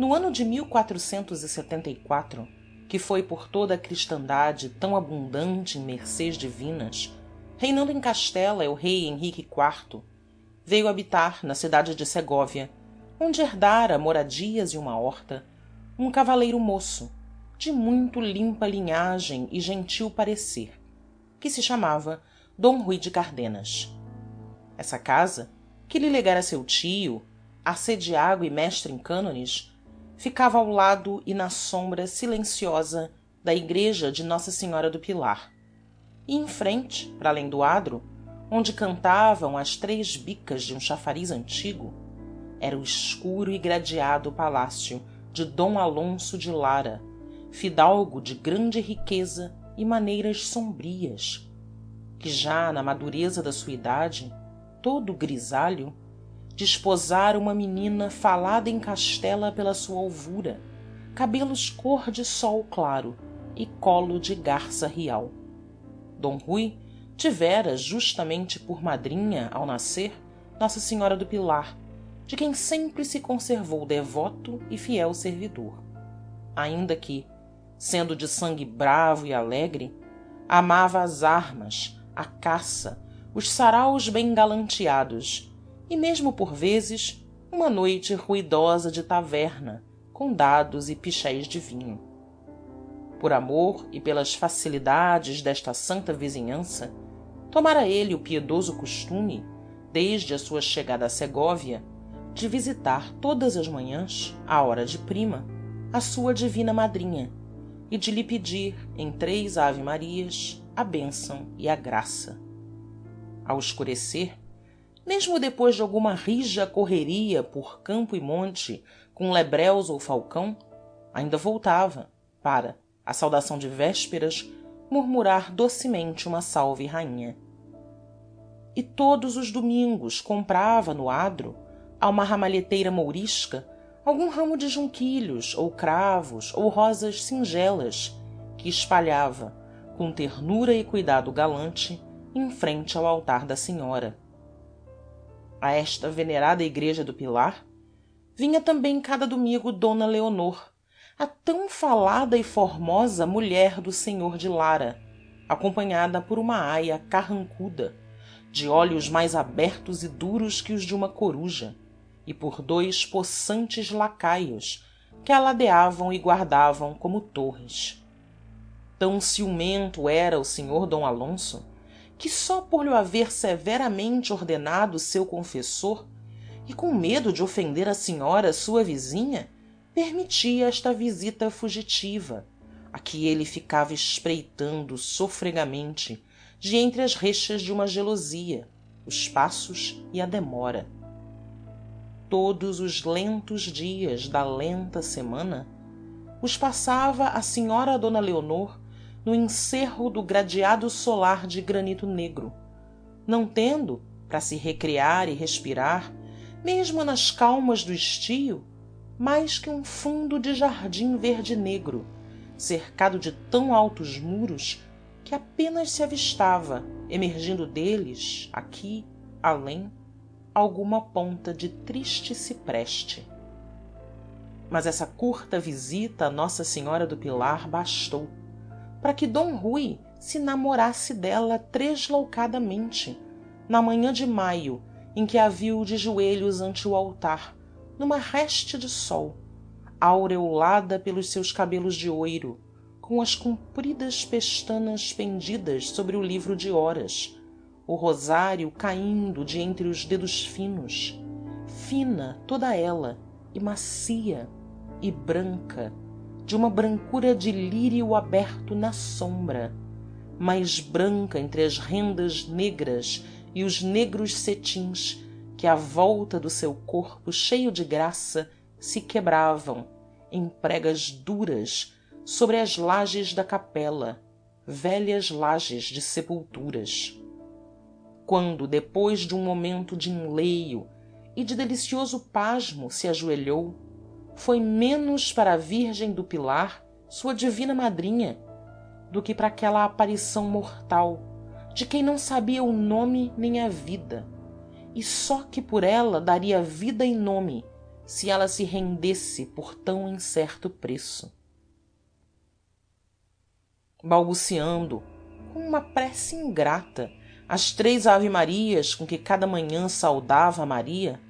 No ano de 1474, que foi por toda a cristandade tão abundante em mercês divinas, reinando em Castela el rei Henrique IV, veio habitar na cidade de Segóvia, onde herdara moradias e uma horta, um cavaleiro moço, de muito limpa linhagem e gentil parecer, que se chamava D. Rui de Cardenas. Essa casa, que lhe legara seu tio, arcediago e mestre em cânones, ficava ao lado e na sombra silenciosa da igreja de Nossa Senhora do Pilar, e em frente, para além do adro, onde cantavam as 3 bicas de um chafariz antigo, era o escuro e gradeado palácio de D. Alonso de Lara, fidalgo de grande riqueza e maneiras sombrias, que já na madureza da sua idade, todo grisalho, desposara uma menina falada em Castela pela sua alvura, cabelos cor de sol claro e colo de garça rial. D. Rui tivera justamente por madrinha, ao nascer, Nossa Senhora do Pilar, de quem sempre se conservou devoto e fiel servidor, ainda que, sendo de sangue bravo e alegre, amava as armas, a caça, os saraus bem galanteados e mesmo por vezes uma noite ruidosa de taverna com dados e pichéis de vinho. Por amor e pelas facilidades desta santa vizinhança, tomara ele o piedoso costume, desde a sua chegada a Segóvia, de visitar todas as manhãs, à hora de prima, a sua divina madrinha e de lhe pedir, em 3 ave-marias, a bênção e a graça. Ao escurecer, mesmo depois de alguma rija correria por campo e monte com lebreus ou falcão, ainda voltava para, a saudação de vésperas, murmurar docemente uma salve rainha. E todos os domingos comprava no adro, a uma ramalheteira mourisca, algum ramo de junquilhos ou cravos ou rosas singelas, que espalhava, com ternura e cuidado galante, em frente ao altar da senhora. A esta venerada igreja do Pilar vinha também cada domingo D. Leonor, a tão falada e formosa mulher do senhor de Lara, acompanhada por uma aia carrancuda, de olhos mais abertos e duros que os de uma coruja, e por 2 possantes lacaios que a ladeavam e guardavam como torres. Tão ciumento era o senhor D. Alonso, que só por lhe haver severamente ordenado seu confessor, e com medo de ofender a senhora sua vizinha, permitia esta visita fugitiva, a que ele ficava espreitando sofregamente de entre as rexas de uma gelosia, os passos e a demora. Todos os lentos dias da lenta semana os passava a senhora d Leonor no encerro do gradeado solar de granito negro, não tendo, para se recrear e respirar, mesmo nas calmas do estio, mais que um fundo de jardim verde-negro, cercado de tão altos muros que apenas se avistava, emergindo deles, aqui, além, alguma ponta de triste cipreste. Mas essa curta visita a Nossa Senhora do Pilar bastou para que D. Rui se namorasse dela tresloucadamente, na manhã de maio, em que a viu de joelhos ante o altar, numa reste de sol, aureolada pelos seus cabelos de oiro, com as compridas pestanas pendidas sobre o livro de horas, o rosário caindo de entre os dedos finos, fina toda ela, e macia, e branca, de uma brancura de lírio aberto na sombra, mais branca entre as rendas negras e os negros cetins que à volta do seu corpo cheio de graça se quebravam em pregas duras sobre as lajes da capela, velhas lajes de sepulturas. Quando, depois de um momento de enleio e de delicioso pasmo, se ajoelhou, foi menos para a Virgem do Pilar, sua divina madrinha, do que para aquela aparição mortal, de quem não sabia o nome nem a vida, e só que por ela daria vida e nome, se ela se rendesse por tão incerto preço. Balbuciando, com uma prece ingrata, as 3 ave-marias com que cada manhã saudava Maria,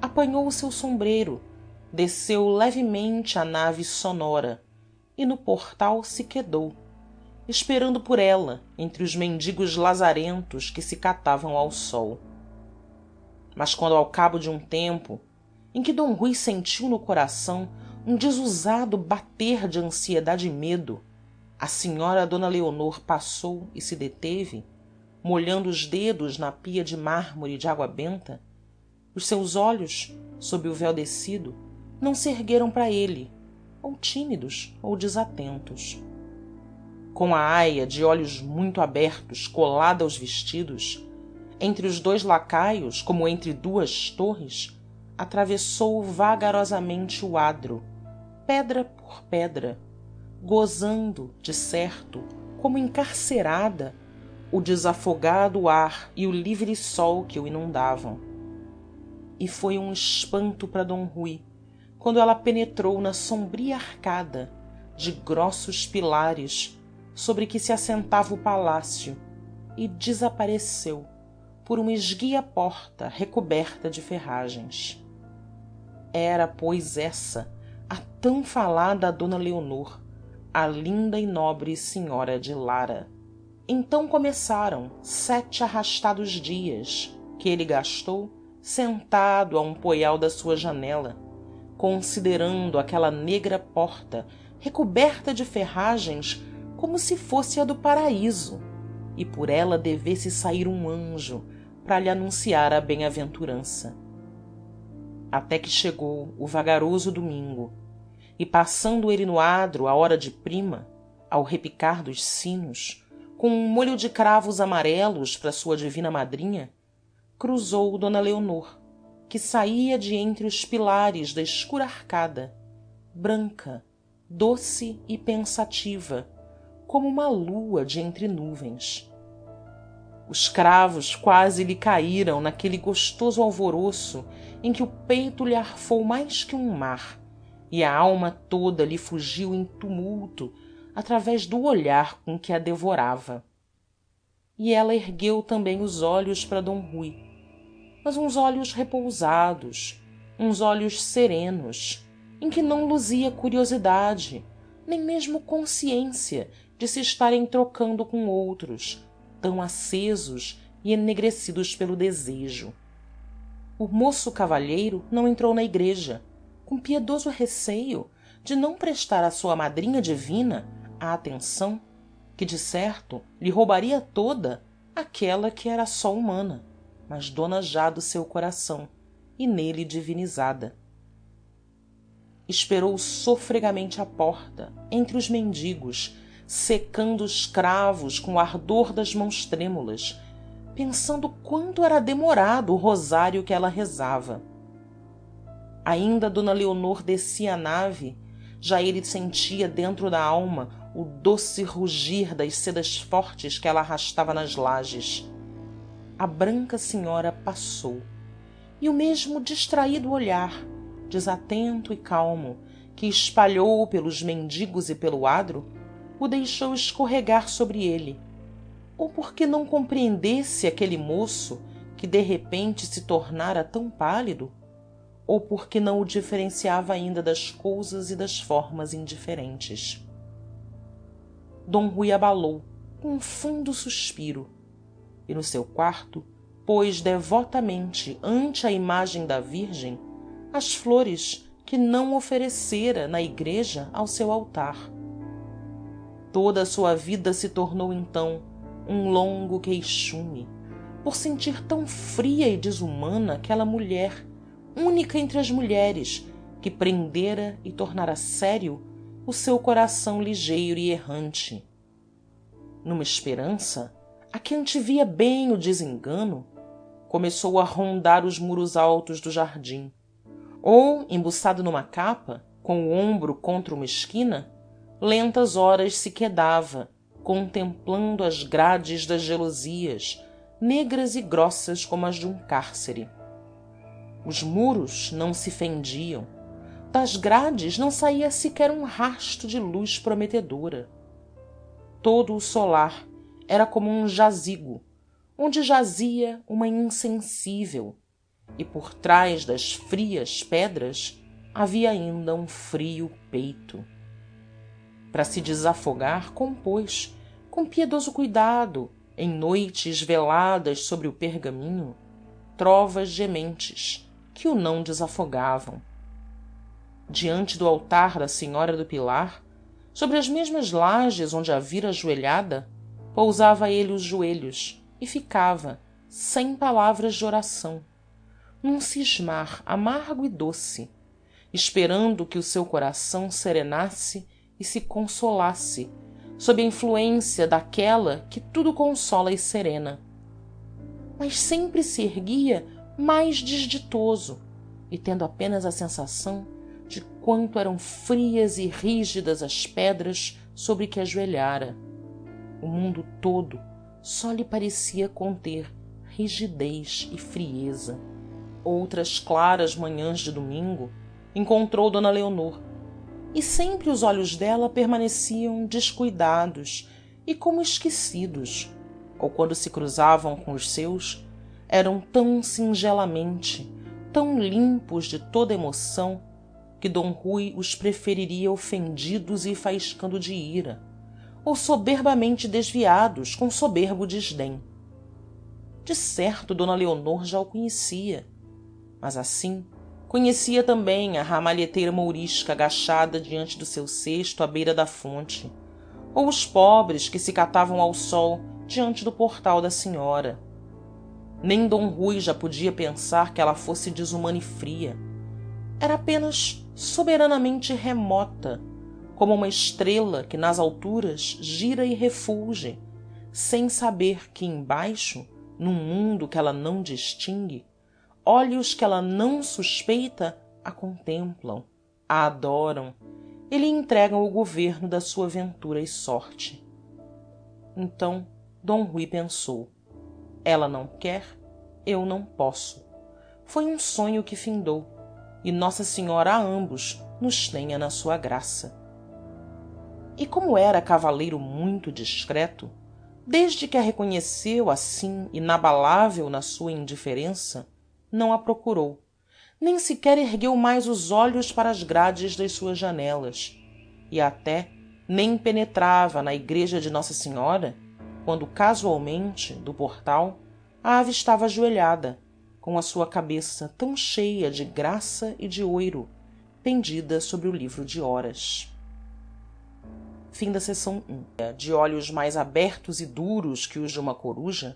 apanhou o seu sombreiro, desceu levemente a nave sonora e no portal se quedou, esperando por ela entre os mendigos lazarentos que se catavam ao sol. Mas quando ao cabo de um tempo, em que d rui sentiu no coração um desusado bater de ansiedade e medo, a senhora d leonor passou e se deteve, molhando os dedos na pia de mármore de água benta, os seus olhos, sob o véu descido, não se ergueram para ele, ou tímidos ou desatentos. Com a aia de olhos muito abertos colada aos vestidos, entre os 2 lacaios como entre 2 torres, atravessou vagarosamente o adro, pedra por pedra, gozando, de certo, como encarcerada, o desafogado ar e o livre sol que o inundavam. E foi um espanto para d rui quando ela penetrou na sombria arcada de grossos pilares sobre que se assentava o palácio e desapareceu por uma esguia porta recoberta de ferragens. Era, pois, essa a tão falada d leonor, a linda e nobre senhora de lara. Então começaram 7 arrastados dias que ele gastou sentado a um poial da sua janela, considerando aquela negra porta recoberta de ferragens como se fosse a do paraíso e por ela devesse sair um anjo para lhe anunciar a bem-aventurança. Até que chegou o vagaroso domingo e, passando ele no adro à hora de prima, ao repicar dos sinos, com um molho de cravos amarelos para sua divina madrinha, cruzou d leonor, que saía de entre os pilares da escura arcada, branca, doce e pensativa, como uma lua de entre nuvens. Os cravos quase lhe caíram naquele gostoso alvoroço em que o peito lhe arfou mais que um mar e a alma toda lhe fugiu em tumulto através do olhar com que a devorava. E ela ergueu também os olhos para d rui, mas uns olhos repousados, uns olhos serenos, em que não luzia curiosidade, nem mesmo consciência de se estarem trocando com outros, tão acesos e enegrecidos pelo desejo. O moço cavalheiro não entrou na igreja, com piedoso receio de não prestar à sua madrinha divina a atenção que, de certo, lhe roubaria toda aquela que era só humana, mas dona já do seu coração e nele divinizada. Esperou sofregamente à porta, entre os mendigos, secando os cravos com o ardor das mãos trêmulas, pensando quanto era demorado o rosário que ela rezava. Ainda d leonor descia a nave, já ele sentia dentro da alma o doce rugir das sedas fortes que ela arrastava nas lajes. A branca senhora passou, e o mesmo distraído olhar, desatento e calmo, que espalhou pelos mendigos e pelo adro, o deixou escorregar sobre ele, ou porque não compreendesse aquele moço que de repente se tornara tão pálido, ou porque não o diferenciava ainda das cousas e das formas indiferentes. d rui abalou com um fundo suspiro e no seu quarto pôs devotamente ante a imagem da virgem as flores que não oferecera na igreja ao seu altar. Toda a sua vida se tornou então um longo queixume por sentir tão fria e desumana aquela mulher, única entre as mulheres, que prendera e tornara sério o seu coração ligeiro e errante. Numa esperança, a que antevia bem o desengano, começou a rondar os muros altos do jardim, ou, embuçado numa capa, com o ombro contra uma esquina, lentas horas se quedava, contemplando as grades das gelosias, negras e grossas como as de um cárcere. Os muros não se fendiam, das grades não saía sequer um rasto de luz prometedora. Todo o solar era como um jazigo, onde jazia uma insensível, e por trás das frias pedras havia ainda um frio peito. Para se desafogar, compôs, com piedoso cuidado, em noites veladas sobre o pergaminho, trovas gementes que o não desafogavam. Diante do altar da Senhora do Pilar, sobre as mesmas lajes onde a vira ajoelhada, pousava ele os joelhos e ficava, sem palavras de oração, num cismar amargo e doce, esperando que o seu coração serenasse e se consolasse sob a influência daquela que tudo consola e serena. Mas sempre se erguia mais desditoso e tendo apenas a sensação de quanto eram frias e rígidas as pedras sobre que ajoelhara. O mundo todo só lhe parecia conter rigidez e frieza. Outras claras manhãs de domingo encontrou d leonor, e sempre os olhos dela permaneciam descuidados e como esquecidos, ou quando se cruzavam com os seus, eram tão singelamente, tão limpos de toda emoção, que d rui os preferiria ofendidos e faiscando de ira, ou soberbamente desviados com soberbo desdém. De certo d leonor já o conhecia, mas assim conhecia também a ramalheteira mourisca agachada diante do seu cesto à beira da fonte, ou os pobres que se catavam ao sol diante do portal da senhora. Nem d rui já podia pensar que ela fosse desumana e fria. Era apenas soberanamente remota, como uma estrela que nas alturas gira e refulge, sem saber que embaixo, num mundo que ela não distingue, olhos que ela não suspeita a contemplam, a adoram e lhe entregam o governo da sua ventura e sorte. Então d rui pensou: ela não quer, eu não posso. Foi um sonho que findou, e Nossa Senhora a ambos nos tenha na sua graça. E como era cavaleiro muito discreto, desde que a reconheceu assim inabalável na sua indiferença, não a procurou, nem sequer ergueu mais os olhos para as grades das suas janelas, e até nem penetrava na igreja de Nossa Senhora, quando casualmente, do portal, a avistava ajoelhada, com a sua cabeça tão cheia de graça e de oiro, pendida sobre o livro de horas. Fim da seção 1. De olhos mais abertos e duros que os de uma coruja,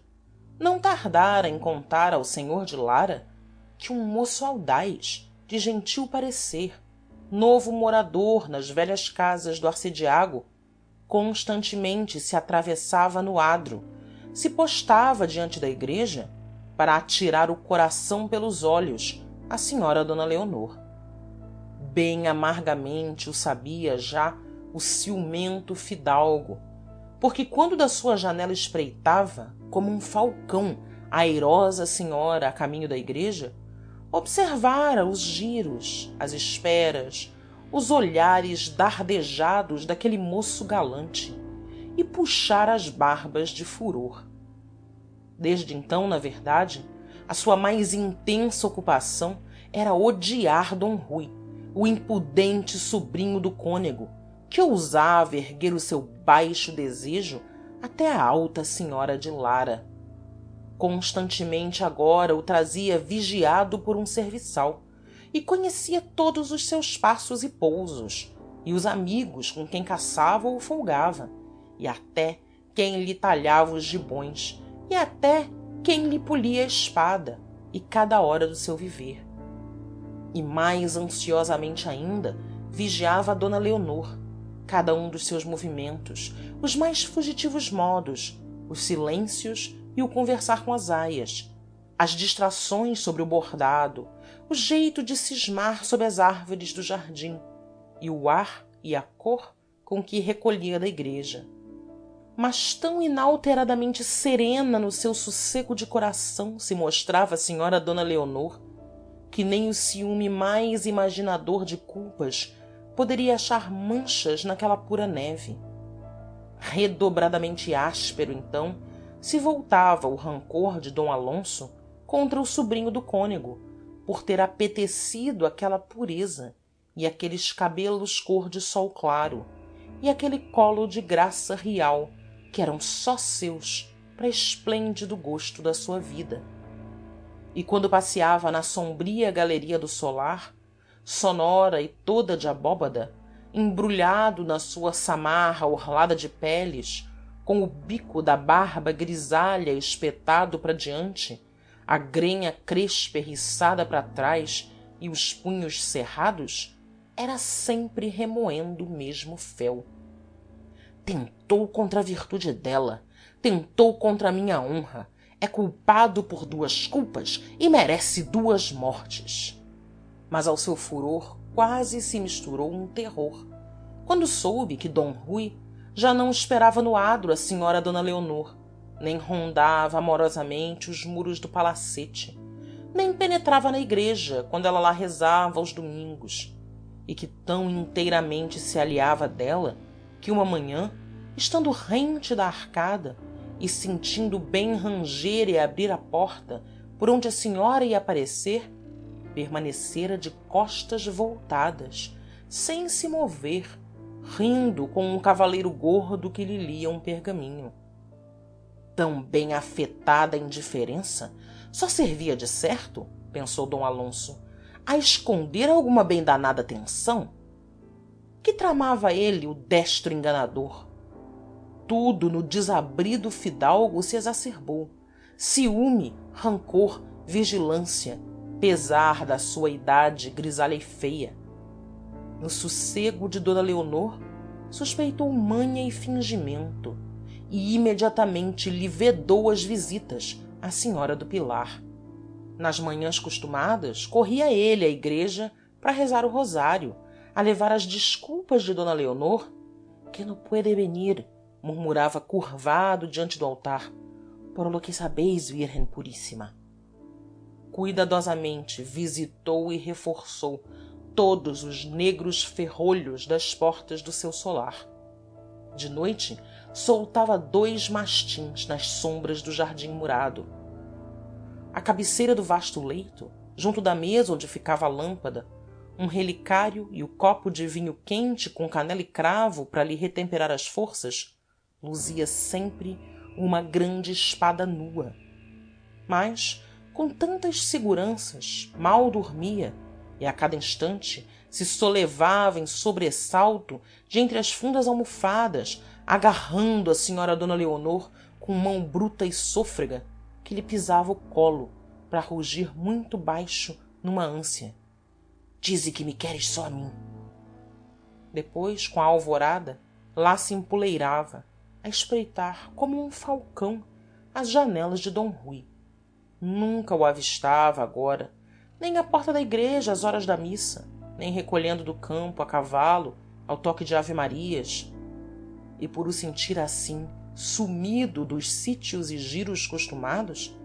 não tardara em contar ao senhor de Lara que um moço audaz, de gentil parecer, novo morador nas velhas casas do arcediago, constantemente se atravessava no adro, se postava diante da igreja para atirar o coração pelos olhos à senhora d leonor. Bem amargamente o sabia já o ciumento fidalgo, porque quando da sua janela espreitava, como um falcão, a airosa senhora a caminho da igreja, observara os giros, as esperas, os olhares dardejados daquele moço galante e puxara as barbas de furor. Desde então, na verdade, a sua mais intensa ocupação era odiar d rui, o impudente sobrinho do cônego, que ousava erguer o seu baixo desejo até a alta senhora de Lara. Constantemente agora o trazia vigiado por um serviçal, e conhecia todos os seus passos e pousos, e os amigos com quem caçava ou folgava, e até quem lhe talhava os gibões, e até quem lhe polia a espada, e cada hora do seu viver. E mais ansiosamente ainda vigiava a d leonor, cada um dos seus movimentos, os mais fugitivos modos, os silêncios e o conversar com as aias, as distrações sobre o bordado, o jeito de cismar sob as árvores do jardim, e o ar e a cor com que recolhia da igreja. Mas tão inalteradamente serena no seu sossego de coração se mostrava a senhora d leonor, que nem o ciúme mais imaginador de culpas poderia achar manchas naquela pura neve. Redobradamente áspero então se voltava o rancor de d alonso contra o sobrinho do cônego, por ter apetecido aquela pureza e aqueles cabelos cor de sol claro e aquele colo de graça rial que eram só seus para esplêndido gosto da sua vida. E quando passeava na sombria galeria do solar, sonora e toda de abóbada, embrulhado na sua samarra orlada de peles, com o bico da barba grisalha espetado para diante, a grenha crespa erriçada para trás e os punhos cerrados, era sempre remoendo o mesmo fel. Tentou contra a virtude dela, tentou contra a minha honra, é culpado por 2 culpas e merece 2 mortes. Mas ao seu furor quase se misturou um terror, quando soube que d rui já não esperava no adro a senhora d leonor, nem rondava amorosamente os muros do palacete, nem penetrava na igreja quando ela lá rezava aos domingos, e que tão inteiramente se alheava dela que uma manhã, estando rente da arcada e sentindo bem ranger e abrir a porta por onde a senhora ia aparecer, permanecera de costas voltadas, sem se mover, rindo com um cavaleiro gordo que lhe lia um pergaminho. Tão bem afetada a indiferença só servia de certo, pensou d alonso, a esconder alguma bem danada tenção. Que tramava ele, o destro enganador? Tudo no desabrido fidalgo se exacerbou: ciúme, rancor, vigilância, pesar da sua idade grisalha e feia. No sossego de d leonor suspeitou manha e fingimento, e imediatamente lhe vedou as visitas à senhora do pilar. Nas manhãs costumadas corria ele à igreja para rezar o rosário, a levar as desculpas de d leonor, que no puede venir, murmurava curvado diante do altar, por lo que sabeis, virgem puríssima. Cuidadosamente visitou e reforçou todos os negros ferrolhos das portas do seu solar. De noite soltava 2 mastins nas sombras do jardim murado. À cabeceira do vasto leito, junto da mesa onde ficava a lâmpada, um relicário e o copo de vinho quente com canela e cravo para lhe retemperar as forças, luzia sempre uma grande espada nua. Mas, com tantas seguranças, mal dormia e a cada instante se solevava em sobressalto de entre as fundas almofadas, agarrando a senhora d leonor com mão bruta e sôfrega, que lhe pisava o colo para rugir muito baixo numa ânsia: dize que me queres só a mim. Depois, com a alvorada, lá se empoleirava a espreitar como um falcão as janelas de d rui. Nunca o avistava agora, nem à porta da igreja às horas da missa, nem recolhendo do campo a cavalo ao toque de ave-marias. E por o sentir assim sumido dos sítios e giros costumados,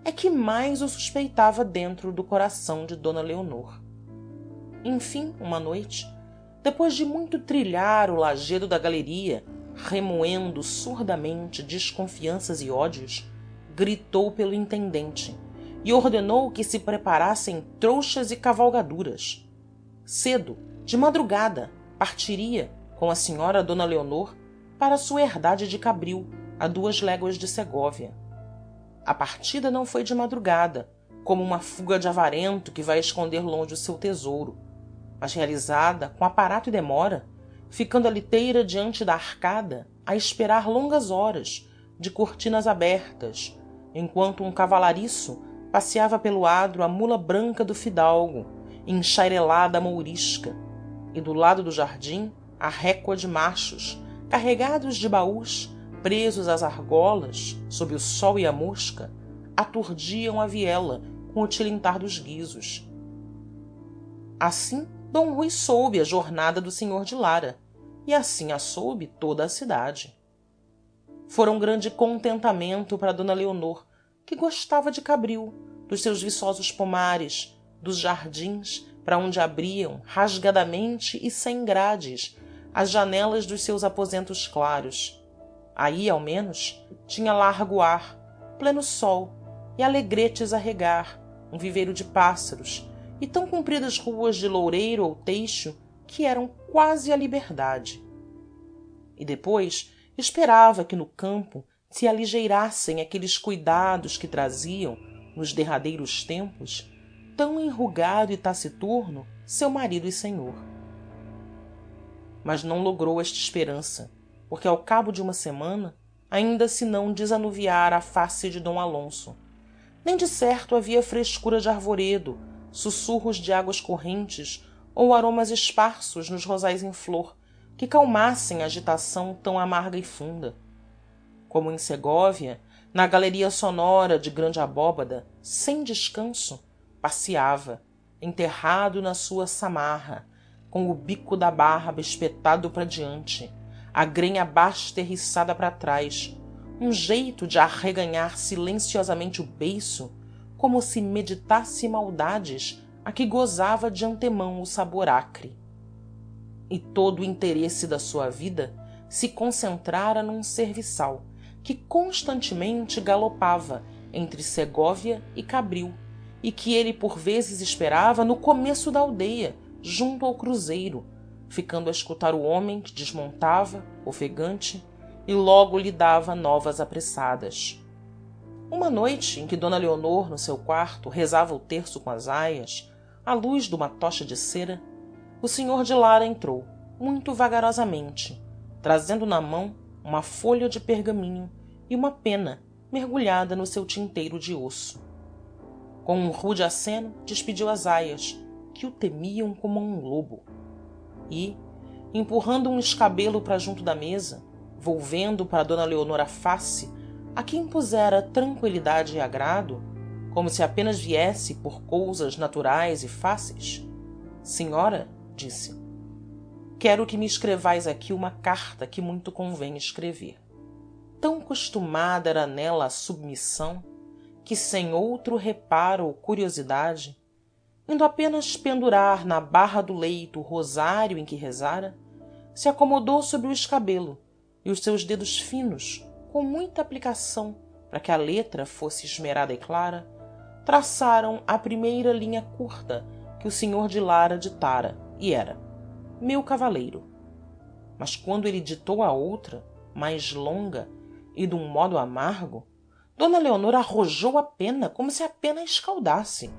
é que mais o suspeitava dentro do coração de d leonor. Enfim, uma noite, depois de muito trilhar o lajedo da galeria, remoendo surdamente desconfianças e ódios, gritou pelo intendente e ordenou que se preparassem trouxas e cavalgaduras. Cedo, de madrugada, partiria, com a senhora d leonor, para sua herdade de cabril, a 2 léguas de segóvia. A partida não foi de madrugada, como uma fuga de avarento que vai esconder longe o seu tesouro, mas realizada com aparato e demora, ficando a liteira diante da arcada a esperar longas horas, de cortinas abertas, enquanto um cavalariço passeava pelo adro a mula branca do fidalgo, enxairelada a mourisca, e do lado do jardim a récua de machos, carregados de baús, presos às argolas, sob o sol e a mosca, aturdiam a viela com o tilintar dos guizos. Assim d rui soube a jornada do senhor de lara, e assim a soube toda a cidade. Fora um grande contentamento para d leonor, que gostava de cabril, dos seus viçosos pomares, dos jardins para onde abriam, rasgadamente e sem grades, as janelas dos seus aposentos claros. Aí, ao menos, tinha largo ar, pleno sol e alegretes a regar, um viveiro de pássaros e tão compridas ruas de loureiro ou teixo que eram quase a liberdade. E depois esperava que no campo se aligeirassem aqueles cuidados que traziam, nos derradeiros tempos, tão enrugado e taciturno seu marido e senhor. Mas não logrou esta esperança, porque ao cabo de uma semana ainda se não desanuviara a face de d alonso, nem de certo havia frescura de arvoredo, sussurros de águas correntes ou aromas esparsos nos rosais em flor que calmassem a agitação tão amarga e funda. Como em segóvia, na galeria sonora de grande abóbada, sem descanso, passeava, enterrado na sua samarra, com o bico da barba espetado para diante, a grenha basta erriçada para trás, um jeito de arreganhar silenciosamente o beiço, como se meditasse maldades a que gozava de antemão o sabor acre. E todo o interesse da sua vida se concentrara num serviçal que constantemente galopava entre segóvia e cabril, e que ele por vezes esperava no começo da aldeia, junto ao cruzeiro, ficando a escutar o homem que desmontava, ofegante, e logo lhe dava novas apressadas. Uma noite em que d leonor, no seu quarto, rezava o terço com as aias, à luz de uma tocha de cera, o senhor de lara entrou, muito vagarosamente, trazendo na mão uma folha de pergaminho e uma pena mergulhada no seu tinteiro de osso. Com um rude aceno, despediu as aias, que o temiam como um lobo. E, empurrando um escabelo para junto da mesa, volvendo para d leonor a face, a que impusera tranqüilidade e agrado, como se apenas viesse por cousas naturais e fáceis: senhora, disse, quero que me escrevais aqui uma carta que muito convém escrever. Tão costumada era nela a submissão, que sem outro reparo ou curiosidade, indo apenas pendurar na barra do leito o rosário em que rezara, se acomodou sobre o escabelo, e os seus dedos finos, com muita aplicação para que a letra fosse esmerada e clara, traçaram a primeira linha curta que o senhor de lara ditara, e era: meu cavaleiro. Mas quando ele ditou a outra, mais longa e dum modo amargo, d leonor arrojou a pena como se a pena a escaldasse,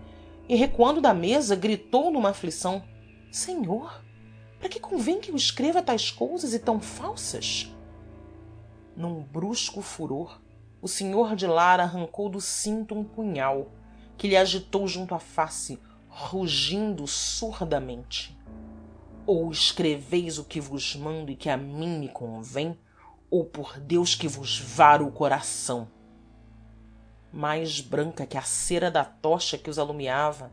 e recuando da mesa gritou numa aflição: senhor, para que convém que eu escreva tais cousas e tão falsas? Num brusco furor, o senhor de lara arrancou do cinto um punhal, que lhe agitou junto à face, rugindo surdamente: ou escreveis o que vos mando e que a mim me convém, ou por Deus que vos varo o coração. Mais branca que a cera da tocha que os alumiava,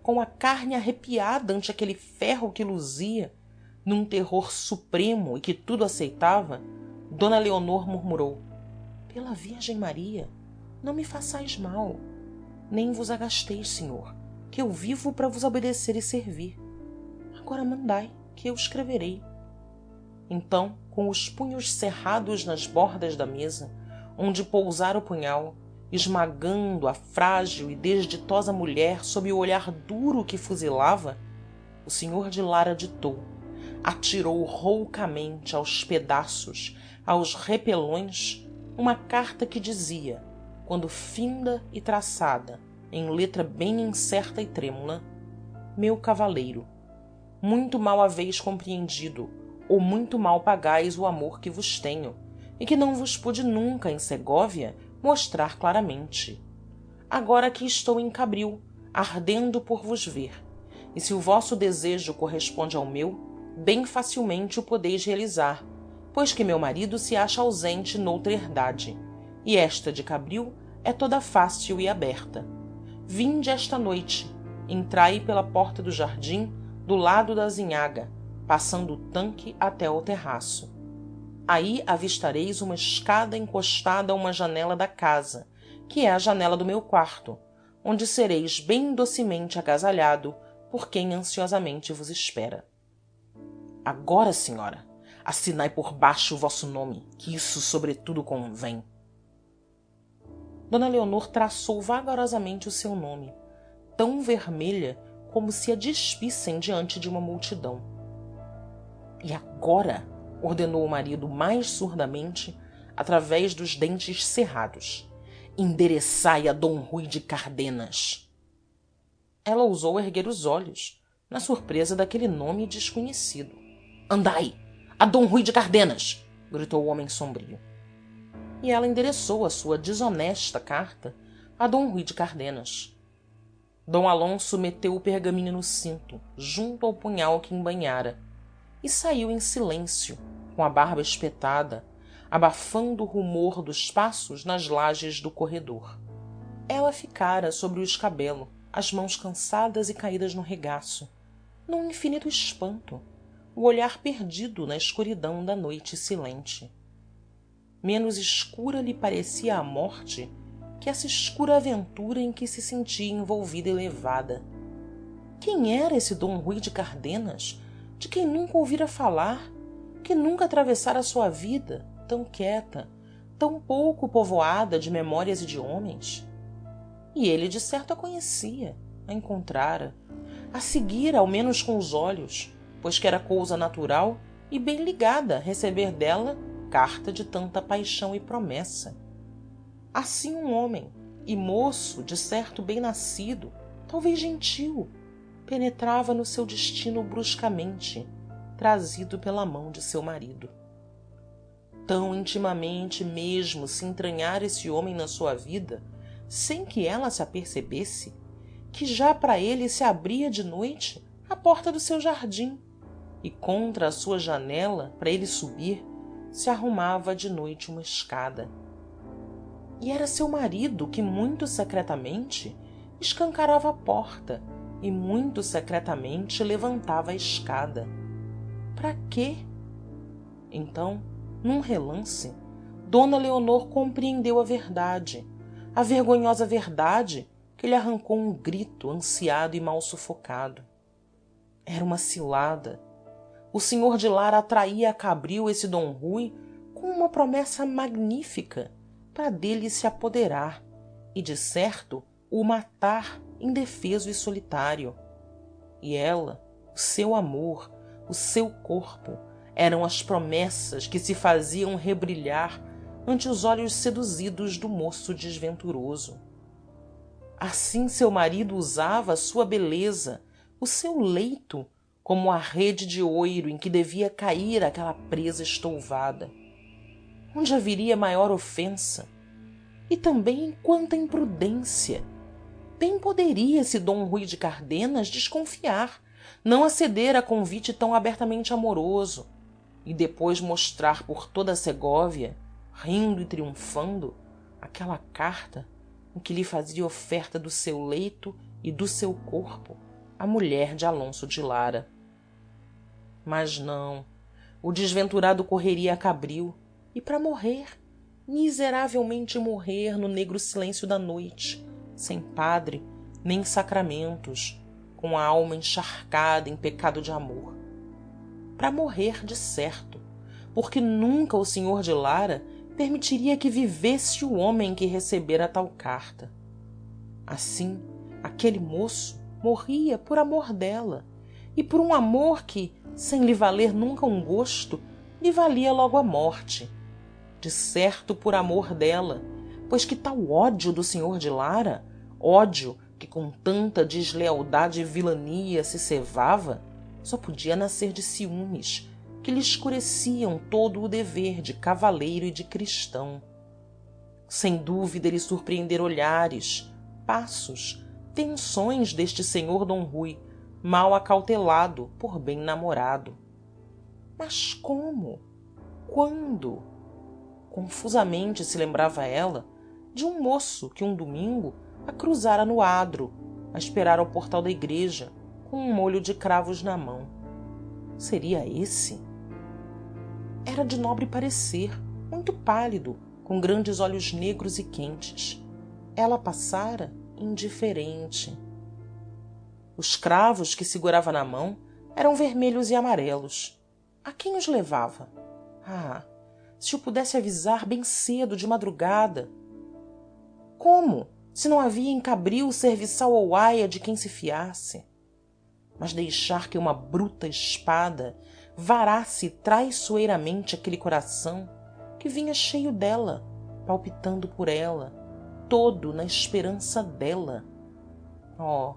com a carne arrepiada ante aquele ferro que luzia, num terror supremo e que tudo aceitava, d leonor murmurou: pela Virgem Maria, não me façais mal, nem vos agasteis, senhor, que eu vivo para vos obedecer e servir. Agora mandai, que eu escreverei. Então, com os punhos cerrados nas bordas da mesa, onde pousara o punhal, esmagando a frágil e desditosa mulher sob o olhar duro que fuzilava, o senhor de lara ditou, atirou roucamente aos pedaços, aos repelões, uma carta que dizia, quando finda e traçada, em letra bem incerta e trêmula: meu cavaleiro, muito mal haveis compreendido, ou muito mal pagais o amor que vos tenho, e que não vos pude nunca em segóvia mostrar claramente. Agora aqui estou em cabril, ardendo por vos ver, e se o vosso desejo corresponde ao meu, bem facilmente o podeis realizar, pois que meu marido se acha ausente noutra herdade, e esta de cabril é toda fácil e aberta. Vinde esta noite, entrai pela porta do jardim, do lado da azinhaga, passando o tanque até ao terraço. Aí avistareis uma escada encostada a uma janela da casa, que é a janela do meu quarto, onde sereis bem docemente agasalhado por quem ansiosamente vos espera. Agora, senhora, assinai por baixo o vosso nome, que isso sobretudo convém. D Leonor traçou vagarosamente o seu nome, tão vermelha como se a despissem diante de uma multidão. E agora, ordenou o marido mais surdamente, através dos dentes cerrados, endereçai a D Rui de Cardenas. Ela ousou erguer os olhos, na surpresa daquele nome desconhecido. Andai, a D Rui de Cardenas! Gritou o homem sombrio. E ela endereçou a sua desonesta carta a D Rui de Cardenas. D Alonso meteu o pergaminho no cinto, junto ao punhal que embainhara, e saiu em silêncio, com a barba espetada, abafando o rumor dos passos nas lajes do corredor. Ela ficara sobre o escabelo, as mãos cansadas e caídas no regaço, num infinito espanto, o olhar perdido na escuridão da noite silente. Menos escura lhe parecia a morte que essa escura aventura em que se sentia envolvida e levada. Quem era esse D Rui de Cardenas, de quem nunca ouvira falar, que nunca atravessara a sua vida, tão quieta, tão pouco povoada de memórias e de homens? E ele de certo a conhecia, a encontrara, a seguira ao menos com os olhos, pois que era cousa natural e bem ligada receber dela carta de tanta paixão e promessa. Assim um homem, e moço, de certo bem nascido, talvez gentil, penetrava no seu destino bruscamente, trazido pela mão de seu marido. Tão intimamente mesmo se entranhara esse homem na sua vida, sem que ela se apercebesse, que já para ele se abria de noite a porta do seu jardim, e contra a sua janela, para ele subir, se arrumava de noite uma escada. E era seu marido que muito secretamente escancarava a porta e muito secretamente levantava a escada. Para quê? Então, num relance, D Leonor compreendeu a vergonhosa verdade que lhe arrancou um grito ansiado e mal sufocado. Era uma cilada. O senhor de Lara atraía a cabril esse D Rui com uma promessa magnífica para dele se apoderar e, de certo, o matar indefeso e solitário. E ela, o seu amor, o seu corpo, eram as promessas que se faziam rebrilhar ante os olhos seduzidos do moço desventuroso. Assim seu marido usava a sua beleza, o seu leito, como a rede de oiro em que devia cair aquela presa estouvada. Onde haveria maior ofensa? E também quanta imprudência! Bem poderia esse D Rui de Cardenas desconfiar, não aceder a convite tão abertamente amoroso, e depois mostrar por toda a Segóvia, rindo e triunfando, aquela carta em que lhe fazia oferta do seu leito e do seu corpo a mulher de Alonso de Lara. Mas não, o desventurado correria a cabril, e para morrer, miseravelmente morrer no negro silêncio da noite, sem padre nem sacramentos, com a alma encharcada em pecado de amor. Para morrer de certo, porque nunca o senhor de Lara permitiria que vivesse o homem que recebera tal carta. Assim, aquele moço morria por amor dela, e por um amor que, sem lhe valer nunca um gosto, lhe valia logo a morte. De certo por amor dela, pois que tal ódio do senhor de Lara, ódio que com tanta deslealdade e vilania se cevava, só podia nascer de ciúmes, que lhe escureciam todo o dever de cavaleiro e de cristão. Sem dúvida ele surpreendera olhares, passos, tenções deste senhor D Rui, mal acautelado por bem namorado. Mas como? Quando? Confusamente se lembrava ela de um moço que um domingo a cruzara no adro, a esperar ao portal da igreja, com um molho de cravos na mão. Seria esse? Era de nobre parecer, muito pálido, com grandes olhos negros e quentes. Ela passara, indiferente. Os cravos que segurava na mão eram vermelhos e amarelos. A quem os levava? Ah, se o pudesse avisar bem cedo, de madrugada! Como, se não havia em Cabril serviçal ou aia de quem se fiasse? Mas deixar que uma bruta espada varasse traiçoeiramente aquele coração que vinha cheio dela, palpitando por ela, todo na esperança dela. Oh,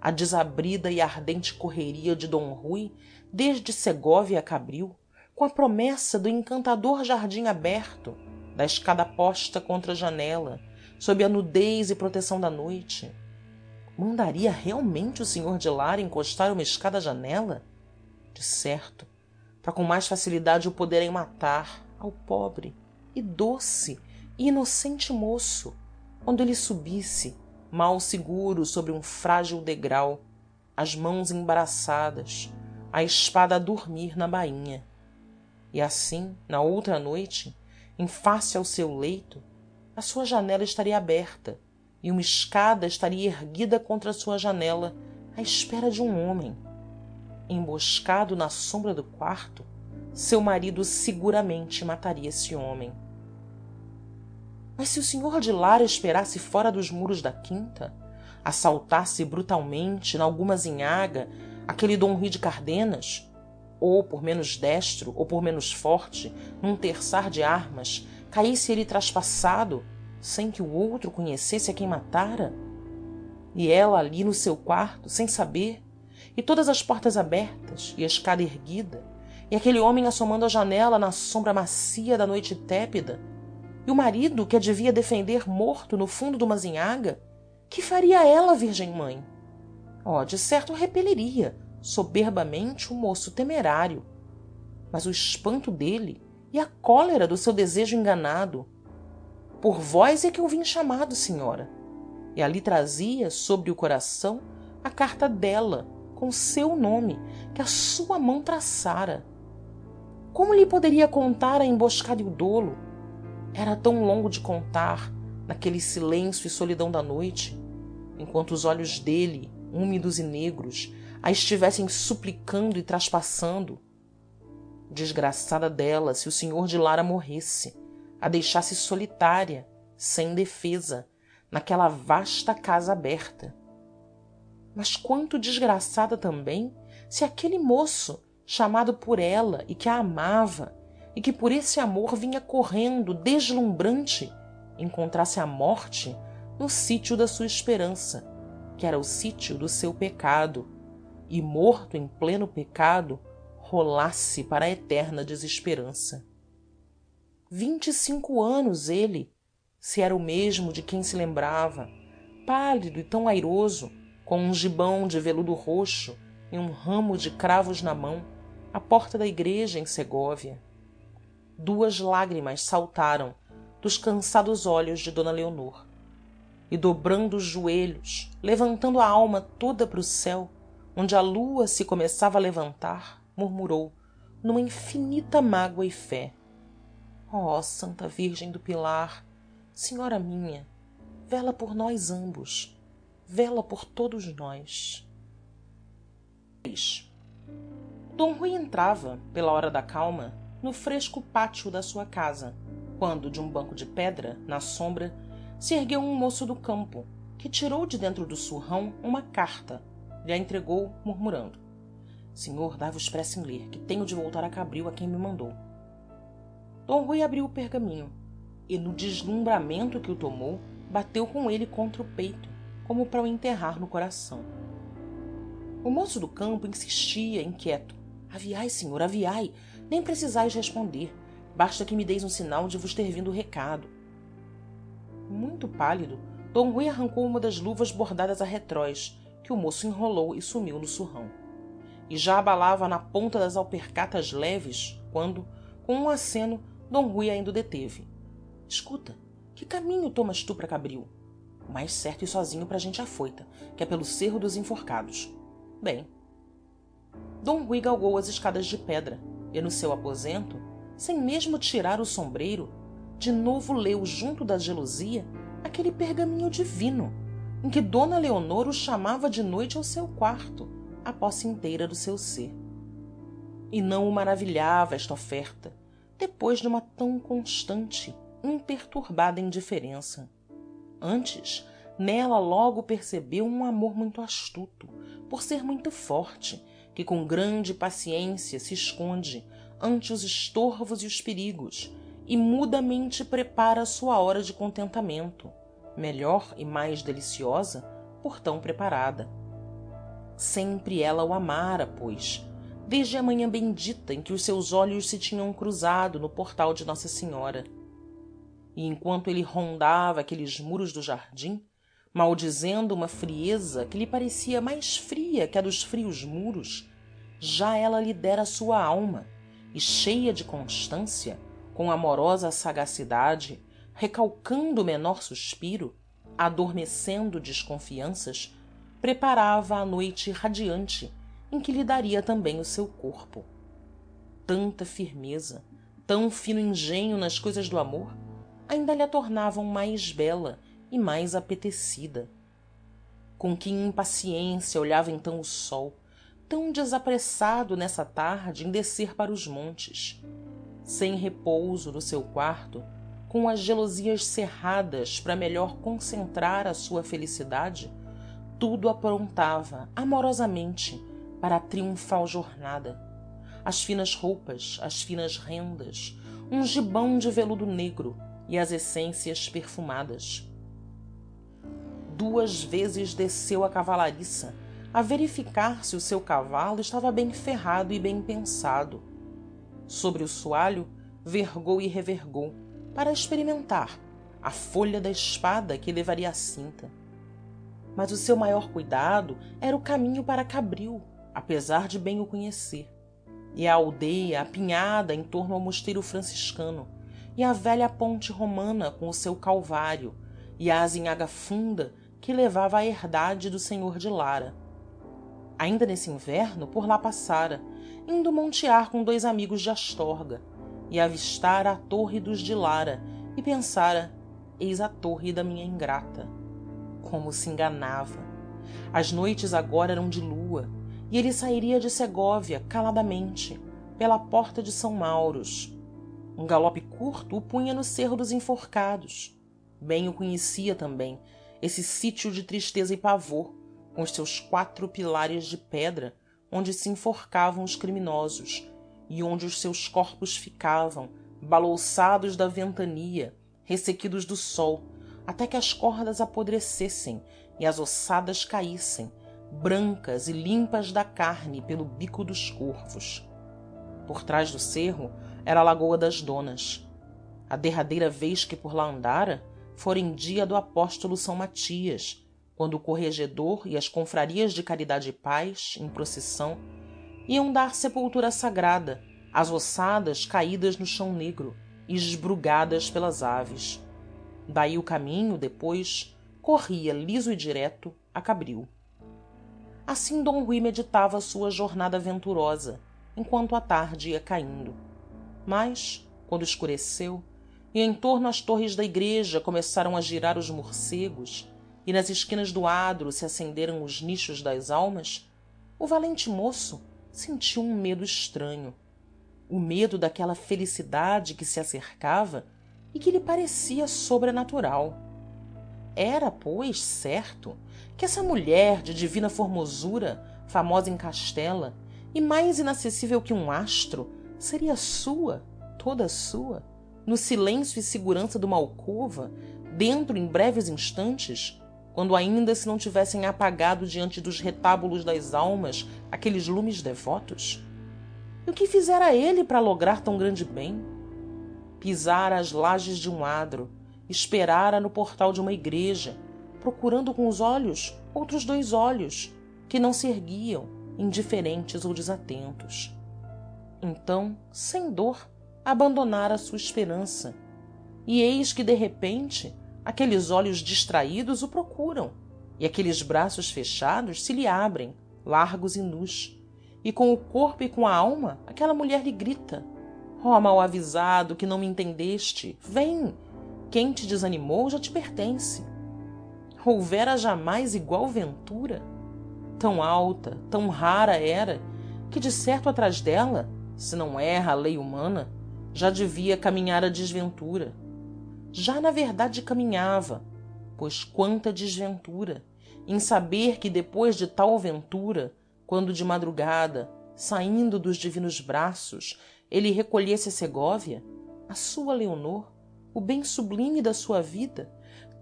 a desabrida e ardente correria de d rui desde segóvia a Cabril, com a promessa do encantador jardim aberto, da escada posta contra a janela, sob a nudez e proteção da noite. Mandaria realmente o senhor de lara encostar uma escada à janela? De certo, para com mais facilidade o poderem matar, ao pobre e doce e inocente moço, quando ele subisse, mal seguro sobre um frágil degrau, as mãos embaraçadas, a espada a dormir na bainha. E assim, na outra noite, em face ao seu leito, a sua janela estaria aberta e uma escada estaria erguida contra a sua janela, à espera de um homem. Emboscado na sombra do quarto, seu marido seguramente mataria esse homem. Mas se o senhor de lara esperasse fora dos muros da quinta, assaltasse brutalmente n'alguma zinhaga aquele d rui de cardenas, ou por menos destro ou por menos forte, num terçar de armas, caísse ele traspassado, sem que o outro conhecesse a quem matara? E ela ali no seu quarto, sem saber, e todas as portas abertas, e a escada erguida, e aquele homem assomando à janela na sombra macia da noite tépida, e o marido que a devia defender morto no fundo duma zinhaga, que faria ela, Virgem Mãe? Oh, de certo repeliria soberbamente o moço temerário, mas o espanto dele e a cólera do seu desejo enganado. Por vós é que eu vim chamado, senhora. E ali trazia sobre o coração a carta dela, com seu nome, que a sua mão traçara. Como lhe poderia contar a emboscada e o dolo? Era tão longo de contar, naquele silêncio e solidão da noite, enquanto os olhos dele, úmidos e negros, a estivessem suplicando e traspassando. Desgraçada dela se o senhor de lara morresse, a deixasse solitária, sem defesa, naquela vasta casa aberta. Mas quanto desgraçada também se aquele moço, chamado por ela e que a amava, e que por esse amor vinha correndo deslumbrante, encontrasse a morte no sítio da sua esperança, que era o sítio do seu pecado, e morto em pleno pecado, rolasse para a eterna desesperança. 25 anos ele, se era o mesmo de quem se lembrava, pálido e tão airoso, com um gibão de veludo roxo e um ramo de cravos na mão, à porta da igreja em Segóvia. 2 lágrimas saltaram dos cansados olhos de d leonor, e dobrando os joelhos, levantando a alma toda para o céu, onde a lua se começava a levantar, murmurou, numa infinita mágoa e fé: ó Santa Virgem do Pilar, senhora minha, vela por nós ambos, vela por todos nós. D rui entrava, pela hora da calma, no fresco pátio da sua casa, quando de um banco de pedra, na sombra, se ergueu um moço do campo, que tirou de dentro do surrão uma carta, lhe a entregou, murmurando: senhor, dai-vos pressa em ler, que tenho de voltar a Cabril a quem me mandou. D rui abriu o pergaminho, e no deslumbramento que o tomou, bateu com ele contra o peito, como para o enterrar no coração. O moço do campo insistia, inquieto: aviai, senhor, aviai, nem precisais responder, basta que me deis um sinal de vos ter vindo o recado. Muito pálido, d rui arrancou uma das luvas bordadas a retróis, que o moço enrolou e sumiu no surrão. E já abalava na ponta das alpercatas leves, quando, com um aceno, d rui ainda o deteve: escuta, que caminho tomas tu para Cabril? O mais certo e sozinho para a gente afoita, que é pelo cerro dos enforcados. Bem. D rui galgou as escadas de pedra, e no seu aposento, sem mesmo tirar o sombreiro, de novo leu junto da gelosia aquele pergaminho divino, em que d leonor o chamava de noite ao seu quarto, a posse inteira do seu ser. E não o maravilhava esta oferta, depois de uma tão constante, imperturbada indiferença. Antes, nela logo percebeu um amor muito astuto, por ser muito forte, que com grande paciência se esconde ante os estorvos e os perigos, e mudamente prepara a sua hora de contentamento, melhor e mais deliciosa por tão preparada. Sempre ela o amara, pois, desde a manhã bendita em que os seus olhos se tinham cruzado no portal de Nossa Senhora. E enquanto ele rondava aqueles muros do jardim, maldizendo uma frieza que lhe parecia mais fria que a dos frios muros, já ela lhe dera a sua alma, e cheia de constância, com amorosa sagacidade, recalcando o menor suspiro, adormecendo desconfianças, preparava a noite radiante em que lhe daria também o seu corpo. Tanta firmeza, tão fino engenho nas coisas do amor, ainda lhe a tornavam mais bela e mais apetecida. Com que impaciência olhava então o sol, tão desapressado nessa tarde em descer para os montes, sem repouso no seu quarto, com as gelosias cerradas para melhor concentrar a sua felicidade, tudo aprontava amorosamente para a triunfal jornada: as finas roupas, as finas rendas, um gibão de veludo negro e as essências perfumadas. 2 vezes desceu a cavalariça a verificar se o seu cavalo estava bem ferrado e bem pensado. Sobre o soalho vergou e revergou, para experimentar a folha da espada que levaria à cinta. Mas o seu maior cuidado era o caminho para Cabril, apesar de bem o conhecer, e a aldeia apinhada em torno ao mosteiro franciscano, e a velha ponte romana com o seu calvário, e a azinhaga funda que levava à herdade do senhor de Lara. Ainda nesse inverno por lá passara, indo montear com 2 amigos de Astorga, e avistara a torre dos de Lara, e pensara: eis a torre da minha ingrata. Como se enganava! As noites agora eram de lua, e ele sairia de Segóvia caladamente, pela porta de São Mauros. Um galope curto o punha no cerro dos Enforcados. Bem o conhecia também, esse sítio de tristeza e pavor, com os seus 4 pilares de pedra, onde se enforcavam os criminosos, e onde os seus corpos ficavam, balouçados da ventania, ressequidos do sol, até que as cordas apodrecessem e as ossadas caíssem, brancas e limpas da carne pelo bico dos corvos. Por trás do cerro era a Lagoa das Donas. A derradeira vez que por lá andara fora em dia do apóstolo São Matias, quando o corregedor e as confrarias de caridade e paz, em procissão, iam dar sepultura sagrada às ossadas caídas no chão negro e esbrugadas pelas aves. Daí o caminho, depois, corria liso e direto a Cabril. Assim d Rui meditava a sua jornada venturosa, enquanto a tarde ia caindo. Mas, quando escureceu, e em torno às torres da igreja começaram a girar os morcegos, e nas esquinas do adro se acenderam os nichos das almas, o valente moço sentiu um medo estranho, o medo daquela felicidade que se acercava e que lhe parecia sobrenatural. Era, pois, certo que essa mulher de divina formosura, famosa em Castela, e mais inacessível que um astro, seria sua, toda sua, no silêncio e segurança de uma alcova, dentro em breves instantes, quando ainda se não tivessem apagado diante dos retábulos das almas aqueles lumes devotos? E o que fizera ele para lograr tão grande bem? Pisara as lajes de um adro, esperara no portal de uma igreja, procurando com os olhos outros 2 olhos, que não se erguiam, indiferentes ou desatentos. Então, sem dor, abandonara a sua esperança, e eis que de repente aqueles olhos distraídos o procuram, e aqueles braços fechados se lhe abrem, largos e nus, e com o corpo e com a alma aquela mulher lhe grita: ó mal avisado, que não me entendeste, vem, quem te desanimou já te pertence. houvera jamais igual ventura? Tão alta, tão rara era, que de certo atrás dela, se não erra a lei humana, já devia caminhar a desventura. Já na verdade caminhava, pois quanta desventura em saber que depois de tal ventura, quando de madrugada, saindo dos divinos braços, ele recolhesse a Segóvia, a sua Leonor, o bem sublime da sua vida,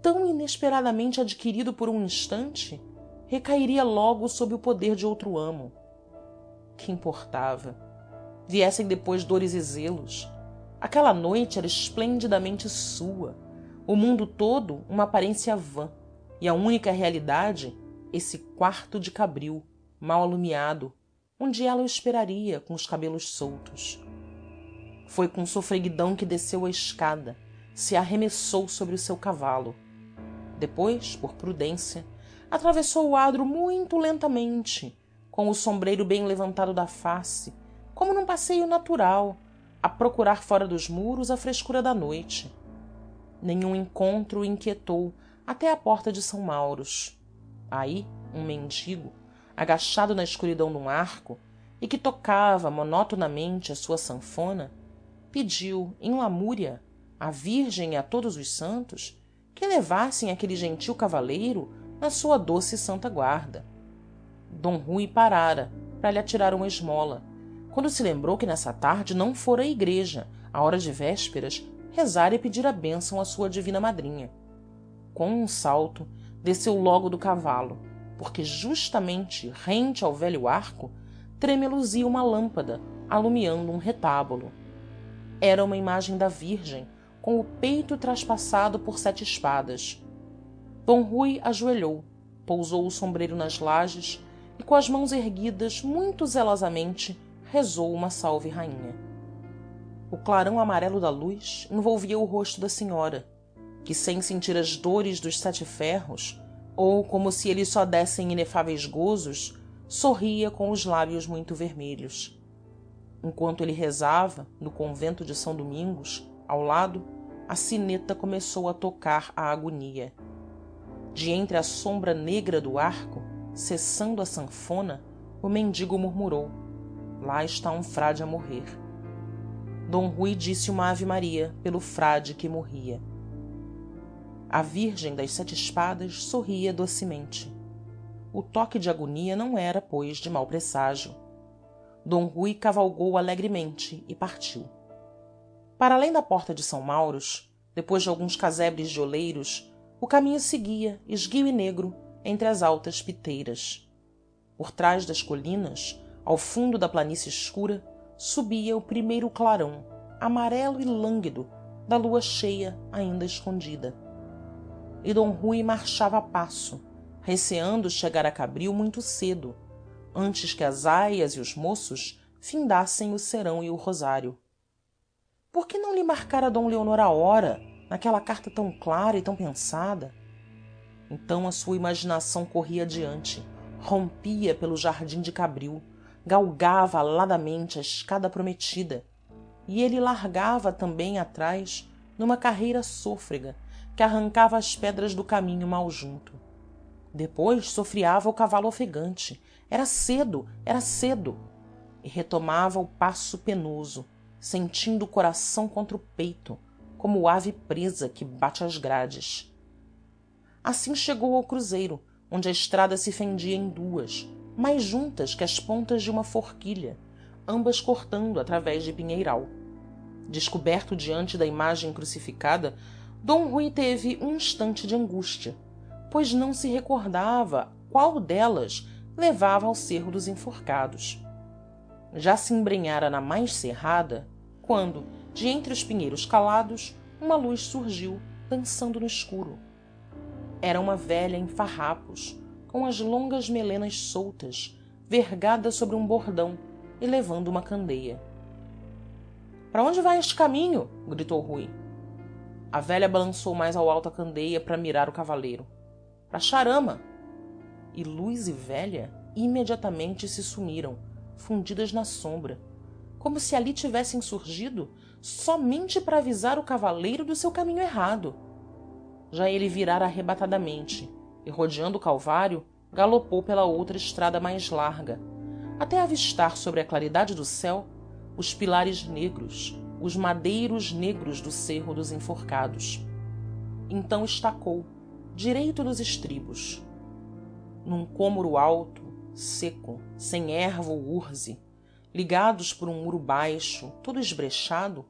tão inesperadamente adquirido por um instante, recairia logo sob o poder de outro amo. Que importava? Viessem depois dores e zelos. Aquela noite era esplendidamente sua, o mundo todo uma aparência vã, e a única realidade, esse quarto de cabril, mal alumiado, onde ela o esperaria com os cabelos soltos. Foi com sofreguidão que desceu a escada, se arremessou sobre o seu cavalo. Depois, por prudência, atravessou o adro muito lentamente, com o sombreiro bem levantado da face, como num passeio natural, a procurar fora dos muros a frescura da noite. Nenhum encontro o inquietou até a porta de São Mauros. Aí um mendigo, agachado na escuridão dum arco, e que tocava monotonamente a sua sanfona, pediu em lamúria à virgem e a todos os santos que levassem aquele gentil cavaleiro na sua doce e santa guarda. D Rui parara para lhe atirar uma esmola, quando se lembrou que nessa tarde não fora à igreja, à hora de vésperas, rezar e pedir a bênção à sua divina madrinha. Com um salto, desceu logo do cavalo, porque justamente rente ao velho arco tremeluzia uma lâmpada alumiando um retábulo. Era uma imagem da Virgem, com o peito traspassado por 7 espadas. D Rui ajoelhou, pousou o sombreiro nas lajes e, com as mãos erguidas muito zelosamente, rezou uma salve rainha. O clarão amarelo da luz envolvia o rosto da senhora, que, sem sentir as dores dos 7 ferros, ou como se eles só dessem inefáveis gozos, sorria com os lábios muito vermelhos. Enquanto ele rezava, no convento de São Domingos, ao lado, a sineta começou a tocar a agonia. De entre a sombra negra do arco, cessando a sanfona, o mendigo murmurou: lá está um frade a morrer. D Rui disse uma ave-maria pelo frade que morria. A Virgem das 7 espadas sorria docemente. O toque de agonia não era, pois, de mau presságio. D Rui cavalgou alegremente e partiu. Para além da porta de São Mauros, depois de alguns casebres de oleiros, o caminho seguia, esguio e negro, entre as altas piteiras. Por trás das colinas, ao fundo da planície escura, subia o primeiro clarão, amarelo e lânguido, da lua cheia ainda escondida. E D Rui marchava a passo, receando chegar a Cabril muito cedo, antes que as aias e os moços findassem o serão e o rosário. Por que não lhe marcara D Leonor a hora, naquela carta tão clara e tão pensada? Então a sua imaginação corria adiante, rompia pelo jardim de Cabril, galgava aladamente a escada prometida, e ele largava também atrás numa carreira sôfrega que arrancava as pedras do caminho mal junto. Depois sofreava o cavalo ofegante. Era cedo, era cedo! E retomava o passo penoso, sentindo o coração contra o peito, como ave presa que bate às grades. Assim chegou ao cruzeiro, onde a estrada se fendia em 2, mais juntas que as pontas de uma forquilha, ambas cortando através de pinheiral. Descoberto diante da imagem crucificada, D Rui teve um instante de angústia, pois não se recordava qual delas levava ao cerro dos enforcados. Já se embrenhara na mais cerrada, quando, de entre os pinheiros calados, uma luz surgiu, dançando no escuro. Era uma velha em farrapos, com as longas melenas soltas, vergada sobre um bordão e levando uma candeia. "Para onde vai este caminho?" gritou Rui. A velha balançou mais ao alto a candeia para mirar o cavaleiro. "Para Charama." E luz e velha imediatamente se sumiram, fundidas na sombra, como se ali tivessem surgido somente para avisar o cavaleiro do seu caminho errado. Já ele virara arrebatadamente, e, rodeando o calvário, galopou pela outra estrada mais larga, até avistar sobre a claridade do céu os pilares negros, os madeiros negros do cerro dos enforcados. Então estacou, direito dos estribos. Num cômoro alto, seco, sem erva ou urze, ligados por um muro baixo, todo esbrechado,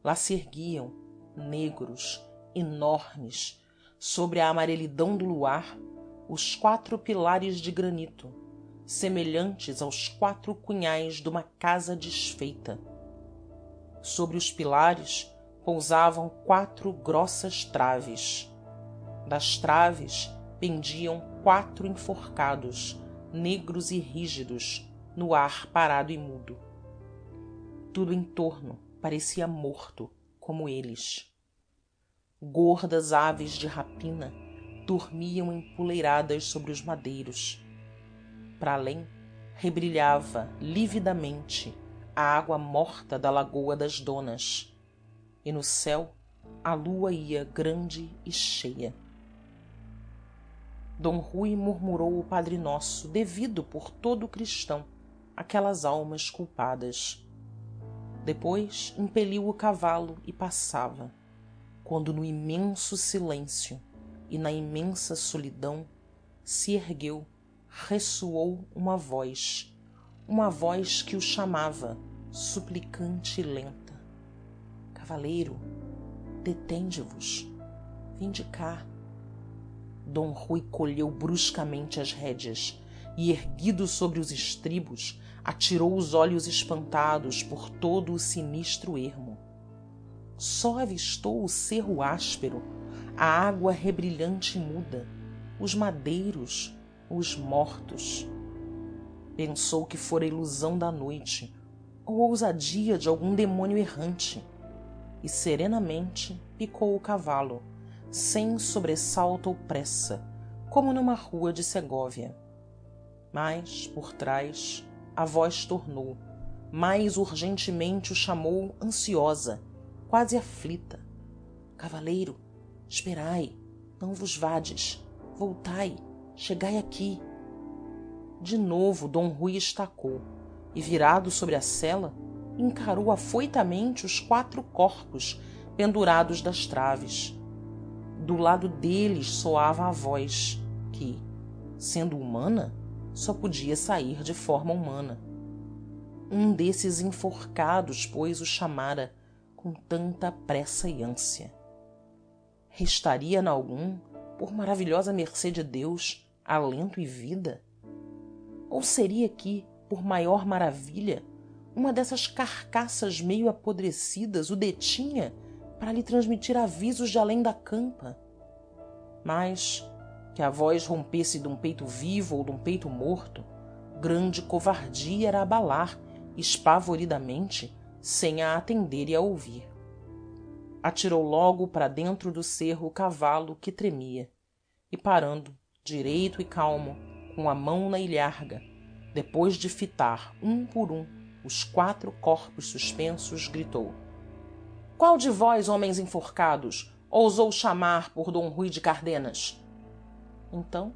lá se erguiam, negros, enormes, sobre a amarelidão do luar, os 4 pilares de granito, semelhantes aos 4 cunhais de uma casa desfeita. Sobre os pilares pousavam 4 grossas traves. Das traves pendiam 4 enforcados, negros e rígidos, no ar parado e mudo. Tudo em torno parecia morto, como eles. Gordas aves de rapina dormiam empoleiradas sobre os madeiros. Para além, rebrilhava lividamente a água morta da Lagoa das Donas, e no céu a lua ia grande e cheia. D Rui murmurou o Padre Nosso, devido por todo cristão àquelas almas culpadas. Depois impeliu o cavalo e passava, quando no imenso silêncio e na imensa solidão se ergueu, ressoou uma voz que o chamava, suplicante e lenta: cavaleiro, detende-vos, vinde cá. D Rui colheu bruscamente as rédeas e, erguido sobre os estribos, atirou os olhos espantados por todo o sinistro ermo. Só avistou o cerro áspero, a água rebrilhante e muda, os madeiros, os mortos. Pensou que fora ilusão da noite ou ousadia de algum demônio errante, e serenamente picou o cavalo, sem sobressalto ou pressa, como numa rua de Segóvia. Mas, por trás, a voz tornou, mais urgentemente o chamou, ansiosa, quase aflita: cavaleiro, esperai, não vos vades, voltai, chegai aqui. De novo D Rui estacou e, virado sobre a sela, encarou afoitamente os 4 corpos pendurados das traves. Do lado deles soava a voz que, sendo humana, só podia sair de forma humana. Um desses enforcados, pois, o chamara com tanta pressa e ânsia. Restaria n'algum, por maravilhosa mercê de Deus, alento e vida? Ou seria que, por maior maravilha, uma dessas carcaças meio apodrecidas o detinha para lhe transmitir avisos de além da campa? Mas, que a voz rompesse d'um peito vivo ou d'um peito morto, grande covardia era abalar, espavoridamente, sem a atender e a ouvir. Atirou logo para dentro do cerro o cavalo que tremia, e parando, direito e calmo, com a mão na ilharga, depois de fitar um por um os 4 corpos suspensos, gritou: qual de vós, homens enforcados, ousou chamar por D Rui de Cardenas? Então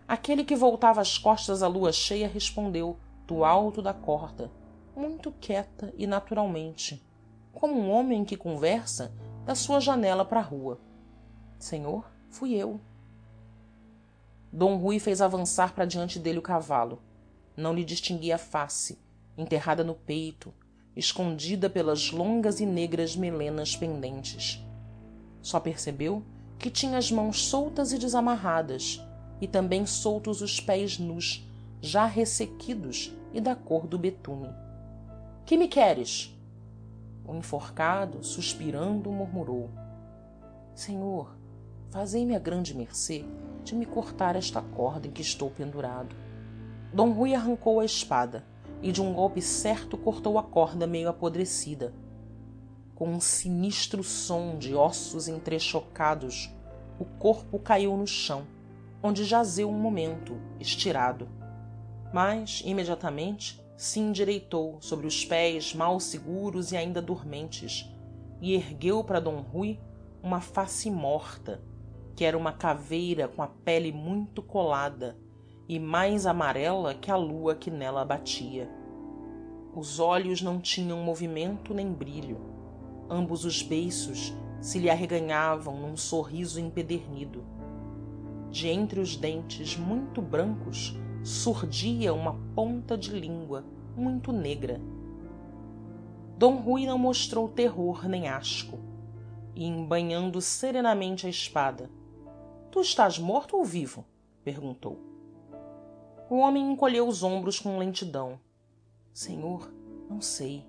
aquele que voltava as costas à lua cheia respondeu, do alto da corda, muito quieta e naturalmente, como um homem que conversa da sua janela para a rua: senhor, fui eu. D Rui fez avançar para diante dele o cavalo. Não lhe distinguia a face, enterrada no peito, escondida pelas longas e negras melenas pendentes. Só percebeu que tinha as mãos soltas e desamarradas, e também soltos os pés nus, já ressequidos e da cor do betume. Que me queres? O enforcado, suspirando, murmurou: senhor, fazei-me a grande mercê de me cortar esta corda em que estou pendurado. D Rui arrancou a espada e de um golpe certo cortou a corda meio apodrecida. Com um sinistro som de ossos entrechocados, o corpo caiu no chão, onde jazeu um momento, estirado. Mas, imediatamente, se endireitou sobre os pés mal seguros e ainda dormentes, e ergueu para D Rui uma face morta, que era uma caveira com a pele muito colada e mais amarela que a lua que nela batia. Os olhos não tinham movimento nem brilho. Ambos os beiços se lhe arreganhavam num sorriso empedernido. De entre os dentes muito brancos surdia uma ponta de língua muito negra. D Rui não mostrou terror nem asco, e embainhando serenamente a espada: tu estás morto ou vivo? Perguntou. O homem encolheu os ombros com lentidão. Senhor, não sei.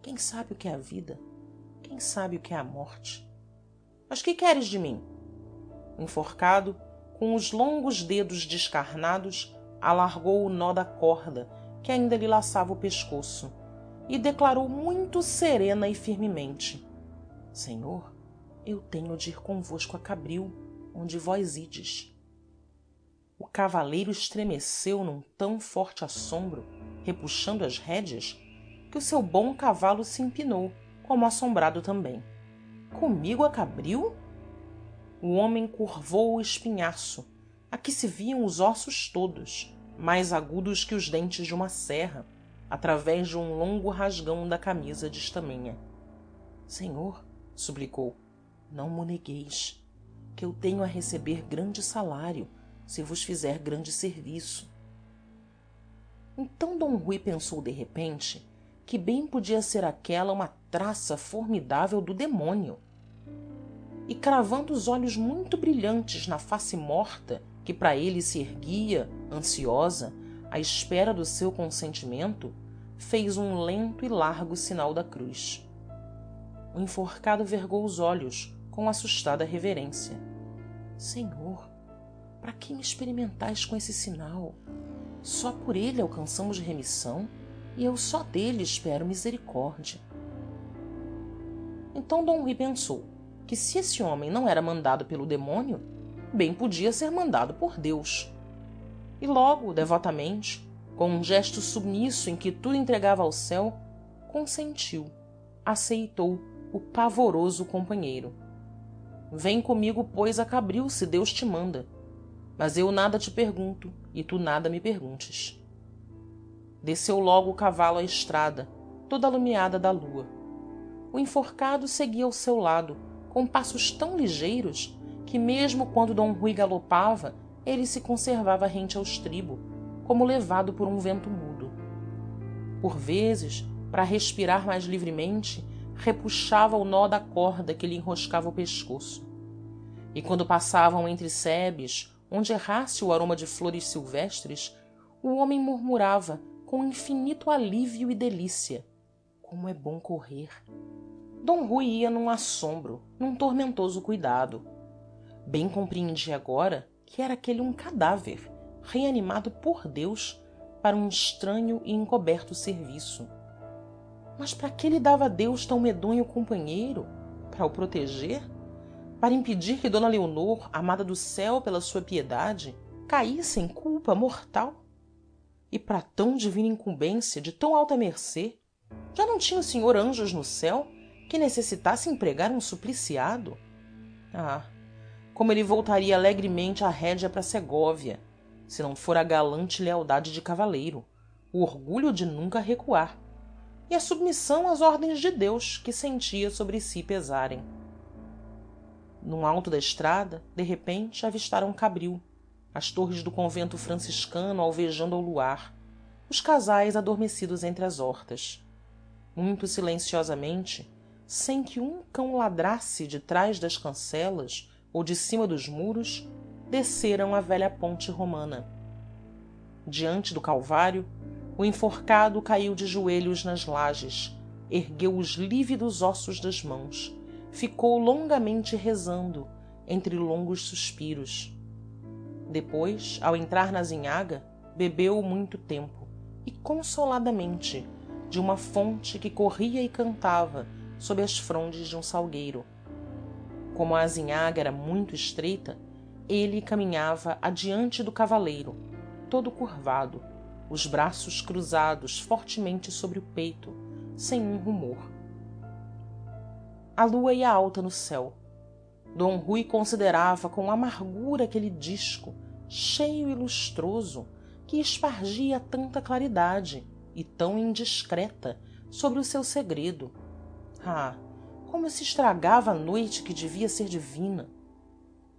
Quem sabe o que é a vida? Quem sabe o que é a morte? Mas que queres de mim? O enforcado, com os longos dedos descarnados, alargou o nó da corda que ainda lhe laçava o pescoço e declarou muito serena e firmemente: Senhor, eu tenho de ir convosco a Cabril, onde vós ides. O cavaleiro estremeceu num tão forte assombro, repuxando as rédeas, que o seu bom cavalo se empinou, como assombrado também. Comigo a Cabril? O homem curvou o espinhaço, a que se viam os ossos todos, mais agudos que os dentes de uma serra, através de um longo rasgão da camisa de estamenha. Senhor, suplicou, não mo negueis, que eu tenho a receber grande salário, se vos fizer grande serviço. Então D Rui pensou de repente que bem podia ser aquela uma traça formidável do demónio. E cravando os olhos muito brilhantes na face morta que para ele se erguia, ansiosa, à espera do seu consentimento, fez um lento e largo sinal da cruz. O enforcado vergou os olhos com assustada reverência. Senhor, para que me experimentais com esse sinal? Só por ele alcançamos remissão e eu só dele espero misericórdia. Então D Rui pensou que se esse homem não era mandado pelo demônio, bem podia ser mandado por Deus. E logo, devotamente, com um gesto submisso em que tudo entregava ao céu, consentiu, aceitou o pavoroso companheiro. Vem comigo, pois, a Cabril, se Deus te manda. Mas eu nada te pergunto, e tu nada me perguntes. Desceu logo o cavalo à estrada, toda alumiada da lua. O enforcado seguia ao seu lado, com passos tão ligeiros que mesmo quando D Rui galopava, ele se conservava rente ao estribo, como levado por um vento mudo. Por vezes, para respirar mais livremente, repuxava o nó da corda que lhe enroscava o pescoço. E quando passavam entre sebes, onde errasse o aroma de flores silvestres, o homem murmurava com infinito alívio e delícia: como é bom correr! D Rui ia num assombro, num tormentoso cuidado. Bem compreendia agora que era aquele um cadáver, reanimado por Deus para um estranho e encoberto serviço. Mas para que lhe dava Deus tão medonho companheiro? Para o proteger? Para impedir que d Leonor, amada do céu pela sua piedade, caísse em culpa mortal? E para tão divina incumbência, de tão alta mercê, já não tinha o senhor anjos no céu que necessitasse empregar um supliciado? Ah, como ele voltaria alegremente a rédea para Segóvia, se não fora a galante lealdade de cavaleiro, o orgulho de nunca recuar, e a submissão às ordens de Deus que sentia sobre si pesarem. Num alto da estrada, de repente, avistaram Cabril, as torres do convento franciscano alvejando ao luar, os casais adormecidos entre as hortas. Muito silenciosamente, sem que um cão ladrasse de trás das cancelas ou de cima dos muros, desceram a velha ponte romana. Diante do calvário, o enforcado caiu de joelhos nas lajes, ergueu os lívidos ossos das mãos, ficou longamente rezando, entre longos suspiros. Depois, ao entrar na azinhaga, bebeu muito tempo, e consoladamente, de uma fonte que corria e cantava sob as frondes de um salgueiro. Como a azinhaga era muito estreita, ele caminhava adiante do cavaleiro, todo curvado, os braços cruzados fortemente sobre o peito, sem um rumor. A lua ia alta no céu. D Rui considerava com amargura aquele disco cheio e lustroso que espargia tanta claridade e tão indiscreta sobre o seu segredo. Ah, como se estragava a noite que devia ser divina!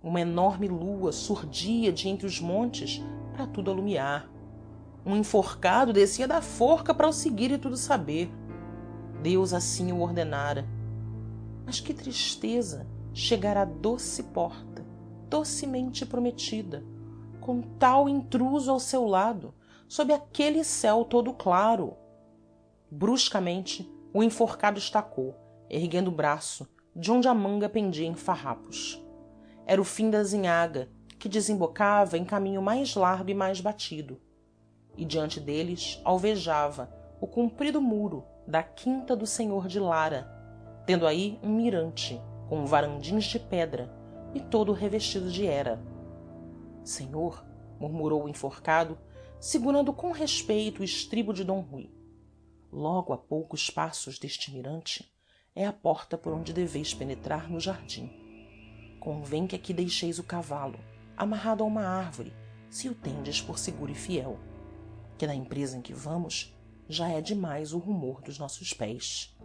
Uma enorme lua surdia de entre os montes para tudo alumiar. Um enforcado descia da forca para o seguir e tudo saber. Deus assim o ordenara. Mas que tristeza chegar à doce porta, docemente prometida, com tal intruso ao seu lado, sob aquele céu todo claro! Bruscamente o enforcado estacou, erguendo o braço, de onde a manga pendia em farrapos. Era o fim da azinhaga, que desembocava em caminho mais largo e mais batido, e diante deles alvejava o comprido muro da quinta do senhor de Lara, tendo aí um mirante com varandins de pedra e todo revestido de era. senhor, murmurou o enforcado, segurando com respeito o estribo de D Rui, logo a poucos passos deste mirante é a porta por onde deveis penetrar no jardim. Convém que aqui deixeis o cavalo amarrado a uma árvore, se o tendes por seguro e fiel, que na empresa em que vamos já é demais o rumor dos nossos pés.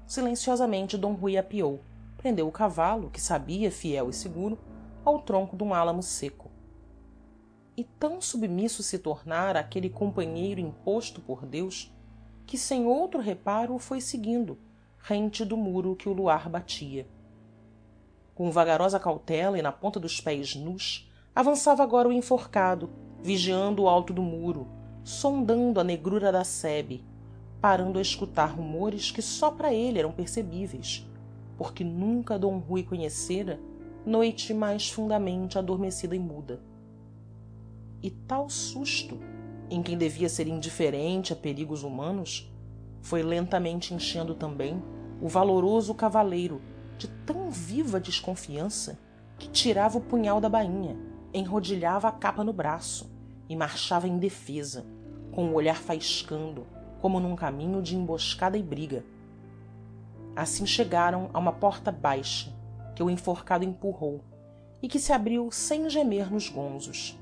Silenciosamente D Rui apeou, prendeu o cavalo, que sabia fiel e seguro, ao tronco dum álamo seco. E tão submisso se tornara aquele companheiro imposto por Deus, que sem outro reparo o foi seguindo, rente do muro que o luar batia. Com vagarosa cautela e na ponta dos pés nus, avançava agora o enforcado, vigiando o alto do muro, sondando a negrura da sebe, parando a escutar rumores que só para ele eram percebíveis, porque nunca D Rui conhecera noite mais fundamente adormecida e muda. E tal susto, em quem devia ser indiferente a perigos humanos, foi lentamente enchendo também o valoroso cavaleiro de tão viva desconfiança que tirava o punhal da bainha, enrodilhava a capa no braço e marchava indefesa, com o olhar faiscando, como num caminho de emboscada e briga. Assim chegaram a uma porta baixa que o enforcado empurrou e que se abriu sem gemer nos gonzos.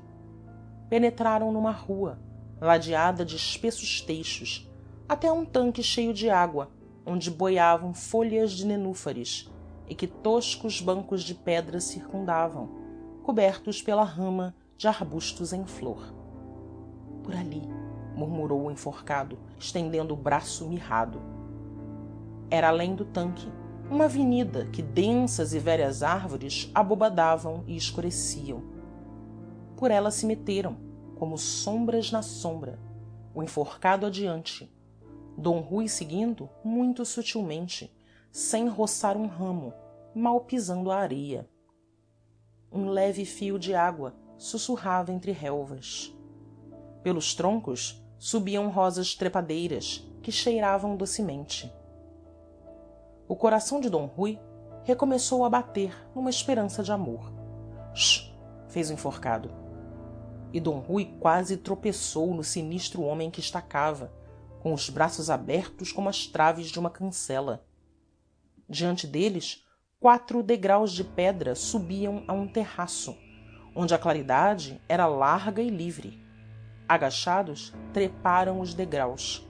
Penetraram numa rua ladeada de espessos teixos até a um tanque cheio de água, onde boiavam folhas de nenúfares e que toscos bancos de pedra circundavam, cobertos pela rama de arbustos em flor. por ali, murmurou o enforcado, estendendo o braço mirrado. Era além do tanque, uma avenida que densas e velhas árvores abobadavam e escureciam. Por ela se meteram, como sombras na sombra, o enforcado adiante, D Rui seguindo muito sutilmente, sem roçar um ramo, mal pisando a areia. Um leve fio de água sussurrava entre relvas. Pelos troncos subiam rosas trepadeiras que cheiravam docemente. O coração de D Rui recomeçou a bater numa esperança de amor. Ch! Fez o enforcado. E D Rui quase tropeçou no sinistro homem que estacava, com os braços abertos como as traves de uma cancela. Diante deles, 4 degraus de pedra subiam a um terraço, onde a claridade era larga e livre. Agachados, treparam os degraus,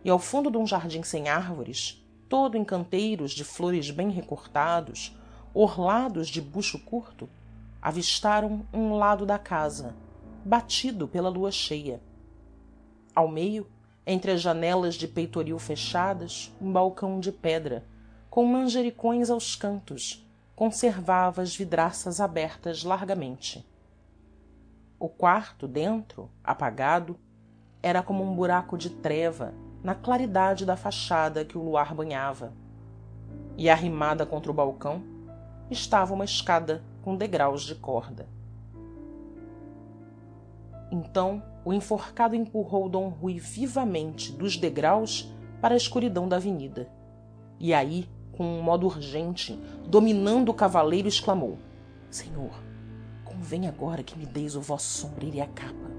e ao fundo de um jardim sem árvores, todo em canteiros de flores bem recortados, orlados de bucho curto, avistaram um lado da casa, batido pela lua cheia. Ao meio, entre as janelas de peitoril fechadas, um balcão de pedra, com manjericões aos cantos, conservava as vidraças abertas largamente. O quarto, dentro, apagado, era como um buraco de treva na claridade da fachada que o luar banhava. E arrimada contra o balcão estava uma escada com degraus de corda. Então o enforcado empurrou D Rui vivamente dos degraus para a escuridão da avenida. E aí, com um modo urgente, dominando o cavaleiro, exclamou: Senhor, convém agora que me deis o vosso sombreiro e a capa.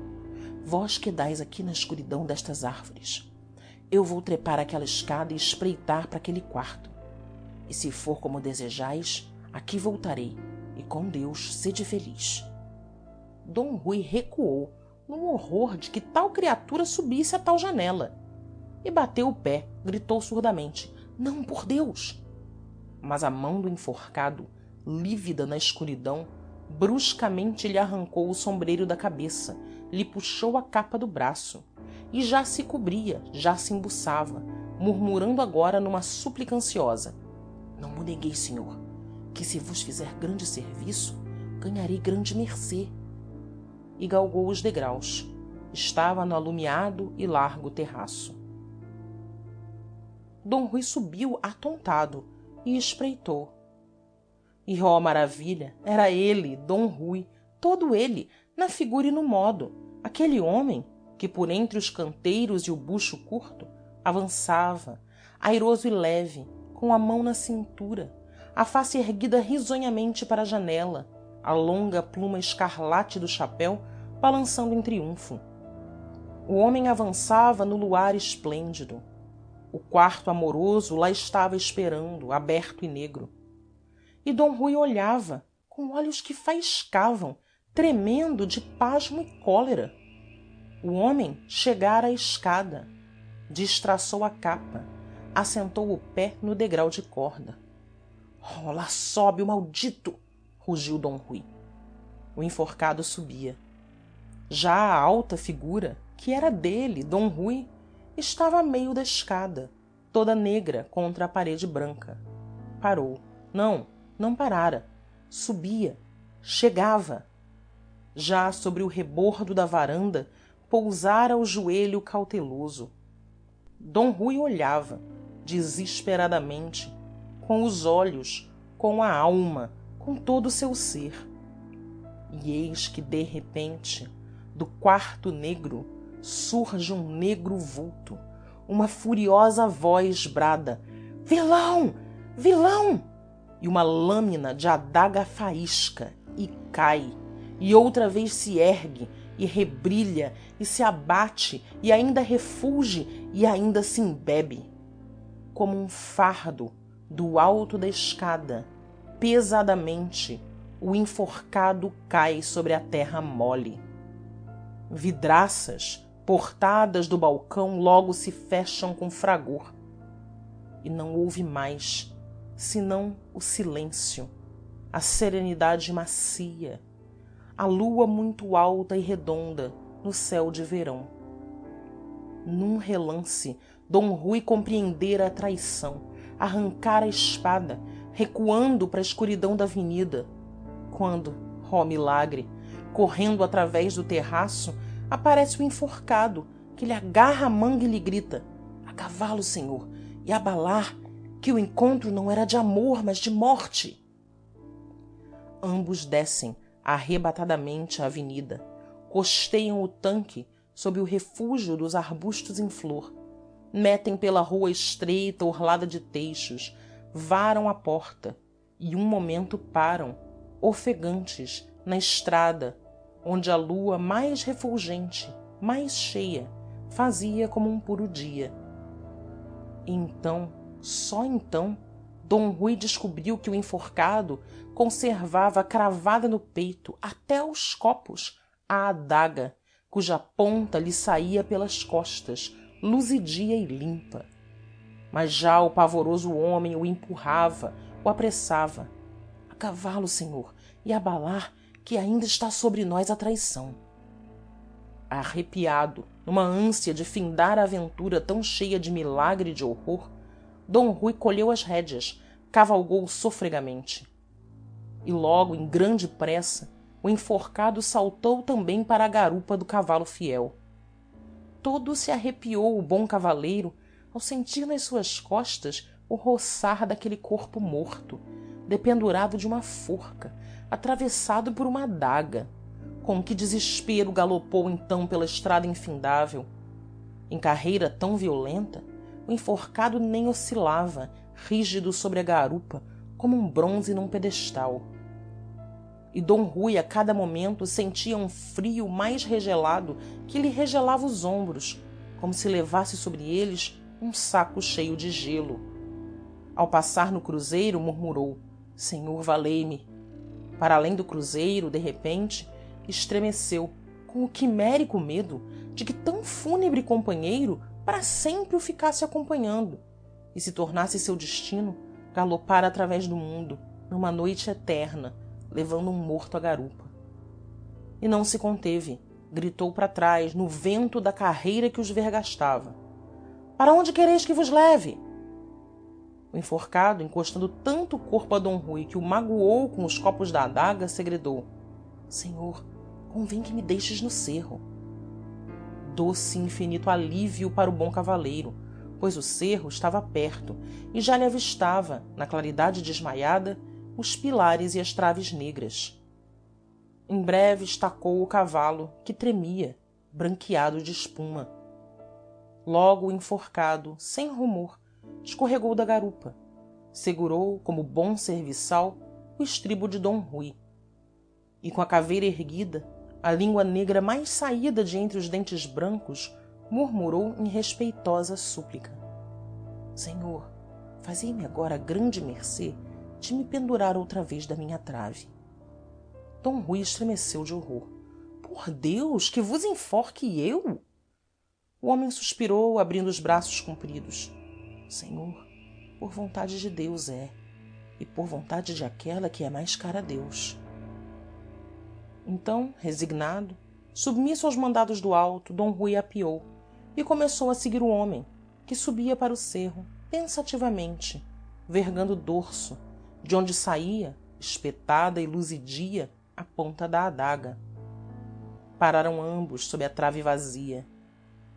Vós quedais aqui na escuridão destas árvores. Eu vou trepar aquela escada e espreitar para aquele quarto. E se for como desejais, Aqui voltarei, e com Deus sede feliz. D Rui recuou, num horror de que tal criatura subisse a tal janela, e bateu o pé, gritou surdamente: não, por Deus! Mas a mão do enforcado, lívida na escuridão, bruscamente lhe arrancou o sombreiro da cabeça, lhe puxou a capa do braço, e já se cobria, já se embuçava, murmurando agora numa súplica ansiosa: não mo negueis, senhor, que se vos fizer grande serviço, ganharei grande mercê. E galgou os degraus. Estava no alumiado e largo terraço. D Rui subiu atontado e espreitou. E, ó maravilha, era ele, D Rui, todo ele, na figura e no modo, aquele homem que por entre os canteiros e o bucho curto avançava, airoso e leve, com a mão na cintura, a face erguida risonhamente para a janela, a longa pluma escarlate do chapéu balançando em triunfo. O homem avançava no luar esplêndido. O quarto amoroso lá estava esperando, aberto e negro. E D Rui olhava, com olhos que faiscavam, tremendo de pasmo e cólera. O homem chegara à escada, destraçou a capa, assentou o pé no degrau de corda. Oh, lá sobe o maldito! Rugiu D Rui. O enforcado subia. Já a alta figura, que era dele, D Rui, estava a meio da escada, toda negra contra a parede branca. Parou. Não parara. Subia. Chegava. Já sobre o rebordo da varanda pousara o joelho cauteloso. D Rui olhava, desesperadamente, com os olhos, com a alma, com todo o seu ser. E eis que, de repente, do quarto negro surge um negro vulto. Uma furiosa voz brada: vilão! Vilão! E uma lâmina de adaga faísca, e cai, e outra vez se ergue, e rebrilha, e se abate, e ainda refulge, e ainda se embebe. Como um fardo, do alto da escada, pesadamente, o enforcado cai sobre a terra mole. Vidraças, portadas do balcão, logo se fecham com fragor. E não houve mais, senão o silêncio, a serenidade macia, a lua muito alta e redonda no céu de verão. Num relance, D Rui compreendera a traição, arrancara a espada, recuando para a escuridão da avenida, quando, ó milagre, correndo através do terraço, aparece o enforcado, que lhe agarra a manga e lhe grita: a cavalo, senhor, e abalar, que o encontro não era de amor, mas de morte. Ambos descem arrebatadamente a avenida, costeiam o tanque sob o refúgio dos arbustos em flor, metem pela rua estreita orlada de teixos, varam a porta e um momento param, ofegantes, na estrada, onde a lua mais refulgente, mais cheia, fazia como um puro dia. E então, só então, D Rui descobriu que o enforcado conservava cravada no peito, até aos copos, a adaga, cuja ponta lhe saía pelas costas, luzidia e limpa. Mas já o pavoroso homem o empurrava, o apressava. A cavalo, senhor, e abalar, que ainda está sobre nós a traição. Arrepiado, numa ânsia de findar a aventura tão cheia de milagre e de horror, D Rui colheu as rédeas, cavalgou sofregamente. E logo, em grande pressa, o enforcado saltou também para a garupa do cavalo fiel. Todo se arrepiou o bom cavaleiro ao sentir nas suas costas o roçar daquele corpo morto, dependurado de uma forca, atravessado por uma adaga. Com que desespero galopou então pela estrada infindável! Em carreira tão violenta, o enforcado nem oscilava, rígido sobre a garupa, como um bronze num pedestal. E D Rui a cada momento sentia um frio mais regelado que lhe regelava os ombros, como se levasse sobre eles um saco cheio de gelo. Ao passar no cruzeiro, murmurou: Senhor, valei-me! Para além do cruzeiro, de repente, estremeceu com o quimérico medo de que tão fúnebre companheiro para sempre o ficasse acompanhando e se tornasse seu destino galopar através do mundo numa noite eterna, levando um morto à garupa. E não se conteve, gritou para trás no vento da carreira que os vergastava: para onde quereis que vos leve? O enforcado, encostando tanto o corpo a D Rui que o magoou com os copos da adaga, segredou: Senhor, convém que me deixes no cerro. Doce e infinito alívio para o bom cavaleiro, pois o cerro estava perto e já lhe avistava, na claridade desmaiada, os pilares e as traves negras. Em breve estacou o cavalo, que tremia, branqueado de espuma. Logo o enforcado, sem rumor, escorregou da garupa, segurou, como bom serviçal, o estribo de D Rui, e com a caveira erguida, a língua negra mais saída de entre os dentes brancos, murmurou em respeitosa súplica: Senhor, fazei-me agora a grande mercê de me pendurar outra vez da minha trave. D Rui estremeceu de horror. Por Deus, que vos enforque eu? O homem suspirou, abrindo os braços compridos: Senhor, por vontade de Deus é, e por vontade de aquela que é mais cara a Deus. Então, resignado, submisso aos mandados do alto, D Rui apeou e começou a seguir o homem, que subia para o cerro, pensativamente, vergando o dorso, de onde saía, espetada e luzidia, a ponta da adaga. Pararam ambos sob a trave vazia.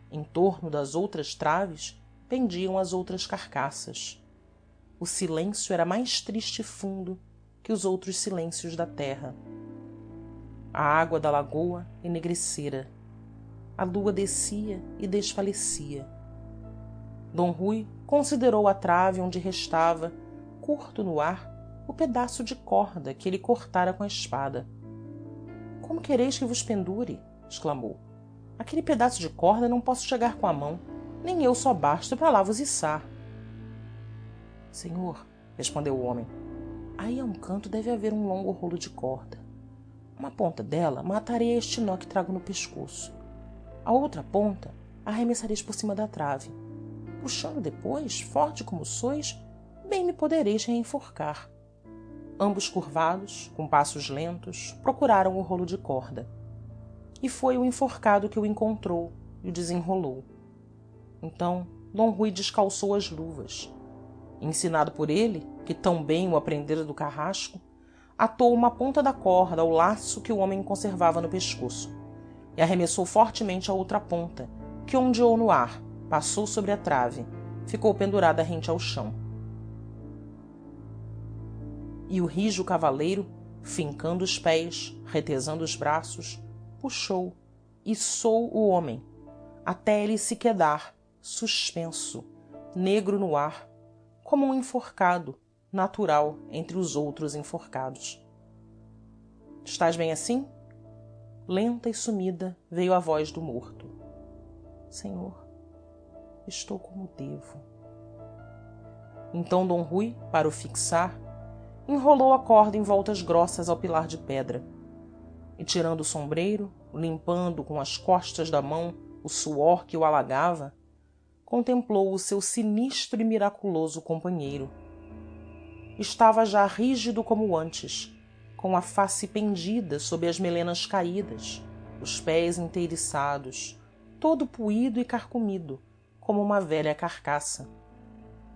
Em torno das outras traves pendiam as outras carcaças. O silêncio era mais triste e fundo que os outros silêncios da terra. A água da lagoa enegrecera. A lua descia e desfalecia. D Rui considerou a trave onde restava, curto no ar, o pedaço de corda que ele cortara com a espada. Como quereis que vos pendure? Exclamou. Aquele pedaço de corda não posso chegar com a mão, nem eu só basto para lá vos içar. Senhor, respondeu o homem, aí a um canto deve haver um longo rolo de corda. Uma ponta dela matarei a este nó que trago no pescoço. A outra ponta arremessareis por cima da trave. Puxando depois, forte como sois, bem me podereis reenforcar. Ambos curvados, com passos lentos, procuraram o rolo de corda. E foi o enforcado que o encontrou e o desenrolou. Então D Rui descalçou as luvas. Ensinado por ele, que tão bem o aprendera do carrasco, atou uma ponta da corda ao laço que o homem conservava no pescoço e arremessou fortemente a outra ponta, que ondeou no ar, passou sobre a trave, ficou pendurada rente ao chão. E o rijo cavaleiro, fincando os pés, retesando os braços, puxou, içou o homem, até ele se quedar, suspenso, negro no ar, como um enforcado, natural entre os outros enforcados. Estás bem assim? Lenta e sumida veio a voz do morto. Senhor, estou como devo. Então D Rui, para o fixar, enrolou a corda em voltas grossas ao pilar de pedra e, tirando o sombreiro, limpando com as costas da mão o suor que o alagava, contemplou o seu sinistro e miraculoso companheiro. Estava já rígido como antes, com a face pendida sob as melenas caídas, os pés inteiriçados, todo puído e carcomido, como uma velha carcaça.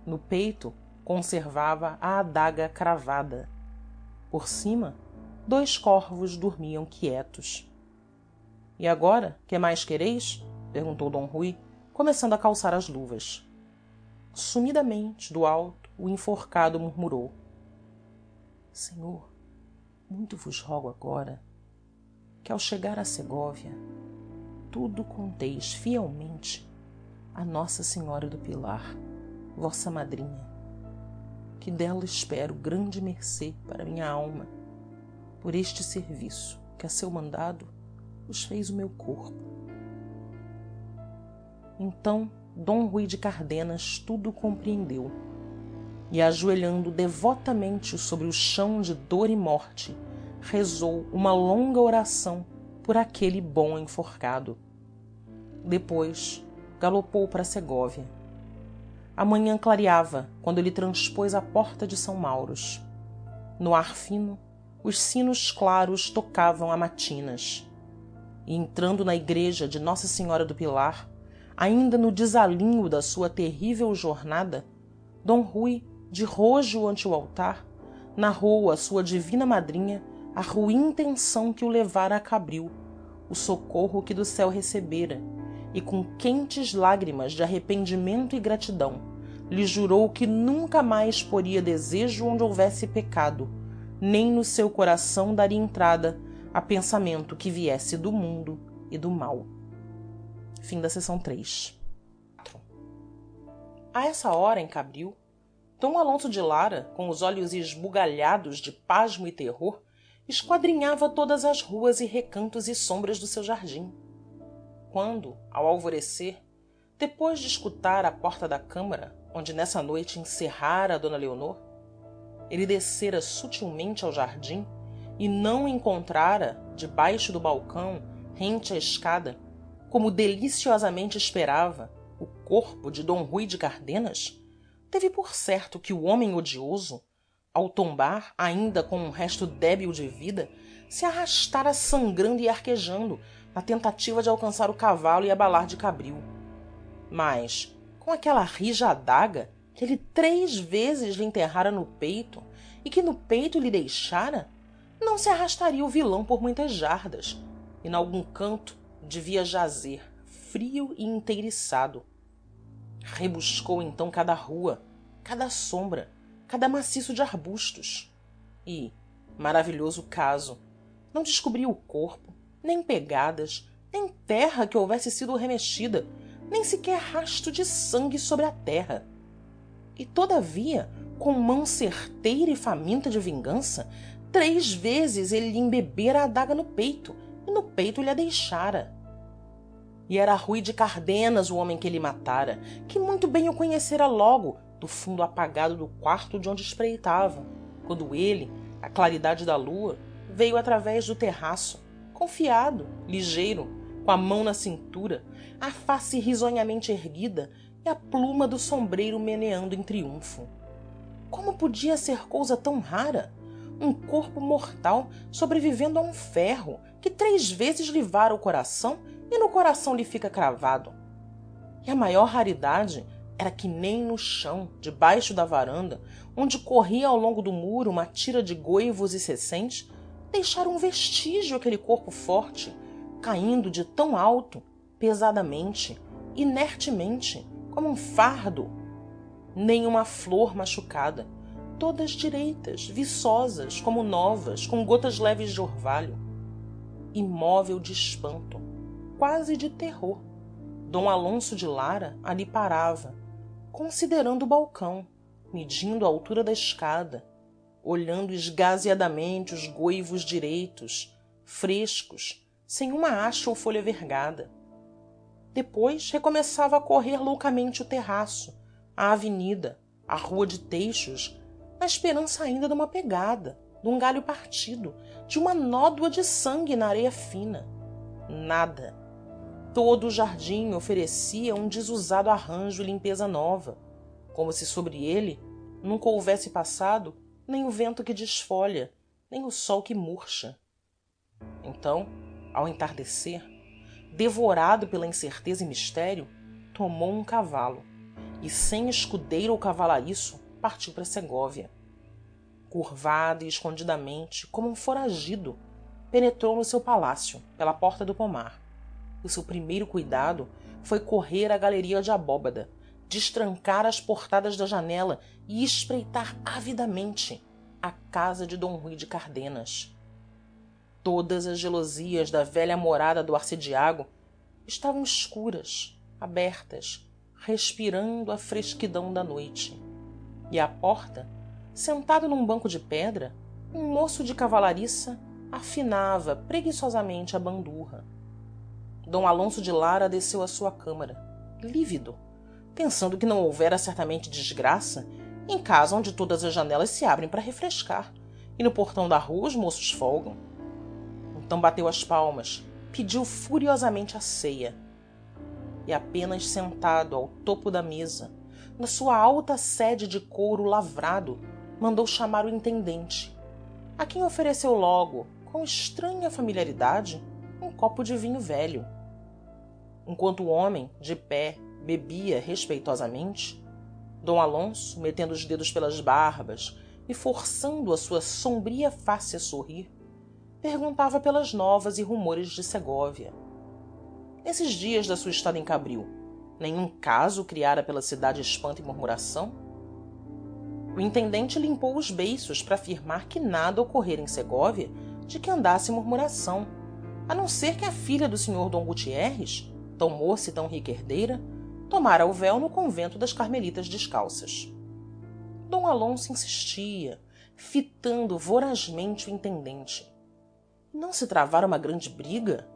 No peito conservava a adaga cravada. Por cima, 2 corvos dormiam quietos. E agora, que mais quereis? Perguntou D Rui, começando a calçar as luvas. Sumidamente, do alto, o enforcado murmurou: Senhor, muito vos rogo agora que, ao chegar a Segóvia, tudo conteis fielmente a Nossa Senhora do Pilar, vossa madrinha, que dela espero grande mercê para minha alma, por este serviço que a seu mandado vos fez o meu corpo. Então D Rui de Cardenas tudo compreendeu e, ajoelhando devotamente sobre o chão de dor e morte, rezou uma longa oração por aquele bom enforcado. Depois galopou para Segóvia. A manhã clareava quando ele transpôs a porta de São Mauros. No ar fino, os sinos claros tocavam a matinas. E entrando na igreja de Nossa Senhora do Pilar, ainda no desalinho da sua terrível jornada, D. Rui, de rojo ante o altar, narrou à sua divina madrinha a ruim intenção que o levara a Cabril, o socorro que do céu recebera, e com quentes lágrimas de arrependimento e gratidão lhe jurou que nunca mais poria desejo onde houvesse pecado, nem no seu coração daria entrada a pensamento que viesse do mundo e do mal. Fim da seção 3. A essa hora, em Cabril, D. Alonso de Lara, com os olhos esbugalhados de pasmo e terror, esquadrinhava todas as ruas e recantos e sombras do seu jardim. Quando, ao alvorecer, depois de escutar à porta da câmara, onde nessa noite encerrara d. Leonor, ele descera sutilmente ao jardim e não encontrara, debaixo do balcão, rente à escada, como deliciosamente esperava, o corpo de D. Rui de Cardenas, teve por certo que o homem odioso, ao tombar ainda com um resto débil de vida, se arrastara sangrando e arquejando na tentativa de alcançar o cavalo e abalar de Cabril. Mas, com aquela rija adaga que ele 3 vezes lhe enterrara no peito e que no peito lhe deixara, não se arrastaria o vilão por muitas jardas, e n'algum canto devia jazer, frio e inteiriçado. Rebuscou então cada rua, cada sombra, cada maciço de arbustos, e, maravilhoso caso, não descobriu o corpo, nem pegadas, nem terra que houvesse sido remexida, nem sequer rasto de sangue sobre a terra. E todavia, com mão certeira e faminta de vingança, 3 vezes ele lhe embebera a adaga no peito, e no peito lhe a deixara. E era Rui de Cardenas o homem que ele matara, que muito bem o conhecera logo do fundo apagado do quarto de onde espreitava, quando ele, à claridade da lua, veio através do terraço, confiado, ligeiro, com a mão na cintura, a face risonhamente erguida e a pluma do sombreiro meneando em triunfo. Como podia ser cousa tão rara? Um corpo mortal sobrevivendo a um ferro que 3 vezes lhe vara o coração e no coração lhe fica cravado. E a maior raridade era que nem no chão, debaixo da varanda, onde corria ao longo do muro uma tira de goivos e cessentes, deixara um vestígio aquele corpo forte, caindo de tão alto, pesadamente, inertemente, como um fardo. Nem uma flor machucada, todas direitas, viçosas, como novas, com gotas leves de orvalho. Imóvel de espanto, quase de terror, D. Alonso de Lara ali parava, considerando o balcão, medindo a altura da escada, olhando esgazeadamente os goivos direitos, frescos, sem uma haste ou folha vergada. Depois recomeçava a correr loucamente o terraço, a avenida, a rua de teixos, na esperança ainda de uma pegada, de um galho partido, de uma nódoa de sangue na areia fina. Nada. Todo o jardim oferecia um desusado arranjo e limpeza nova, como se sobre ele nunca houvesse passado nem o vento que desfolha, nem o sol que murcha. Então, ao entardecer, devorado pela incerteza e mistério, tomou um cavalo e, sem escudeiro ou cavalariço, partiu para Segóvia. Curvado e escondidamente, como um foragido, penetrou no seu palácio, pela porta do pomar. O seu primeiro cuidado foi correr à galeria de abóbada, destrancar as portadas da janela e espreitar avidamente a casa de D. Rui de Cardenas. Todas as gelosias da velha morada do arcediago estavam escuras, abertas, respirando a fresquidão da noite. E à porta, sentado num banco de pedra, um moço de cavalariça afinava preguiçosamente a bandurra. D. Alonso de Lara desceu à sua câmara, lívido, pensando que não houvera certamente desgraça em casa onde todas as janelas se abrem para refrescar, e no portão da rua os moços folgam. Então bateu as palmas, pediu furiosamente a ceia. E apenas sentado ao topo da mesa, na sua alta sede de couro lavrado, mandou chamar o intendente, a quem ofereceu logo, com estranha familiaridade, um copo de vinho velho. Enquanto o homem, de pé, bebia respeitosamente, D Alonso, metendo os dedos pelas barbas e forçando a sua sombria face a sorrir, perguntava pelas novas e rumores de Segóvia. Nesses dias da sua estada em Cabril, nenhum caso criara pela cidade espanto e murmuração? O intendente limpou os beiços para afirmar que nada ocorrera em Segóvia de que andasse murmuração, a não ser que a filha do senhor D Gutierres, tão moça e tão rica herdeira, tomara o véu no convento das Carmelitas Descalças. D Alonso insistia, fitando vorazmente o intendente. Não se travara uma grande briga?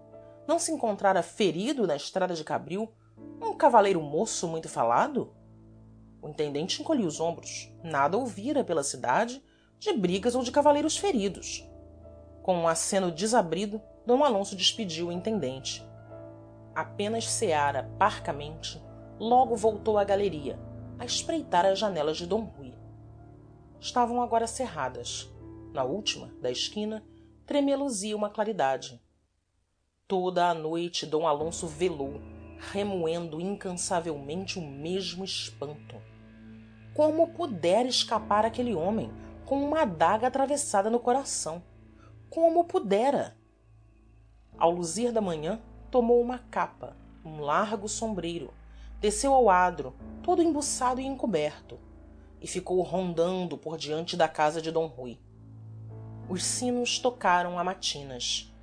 Não se encontrara ferido na estrada de Cabril um cavaleiro moço muito falado? O intendente encolhia os ombros. Nada ouvira pela cidade de brigas ou de cavaleiros feridos. Com um aceno desabrido, D Alonso despediu o intendente. Apenas ceara parcamente, logo voltou à galeria, a espreitar as janelas de D Rui. Estavam agora cerradas. Na última, da esquina, tremeluzia uma claridade. Toda a noite D Alonso velou, remoendo incansavelmente o mesmo espanto. Como pudera escapar aquele homem com uma adaga atravessada no coração? Como pudera? Ao luzir da manhã, tomou uma capa, um largo sombreiro, desceu ao adro, todo embuçado e encoberto, e ficou rondando por diante da casa de D Rui. Os sinos tocaram a matinas.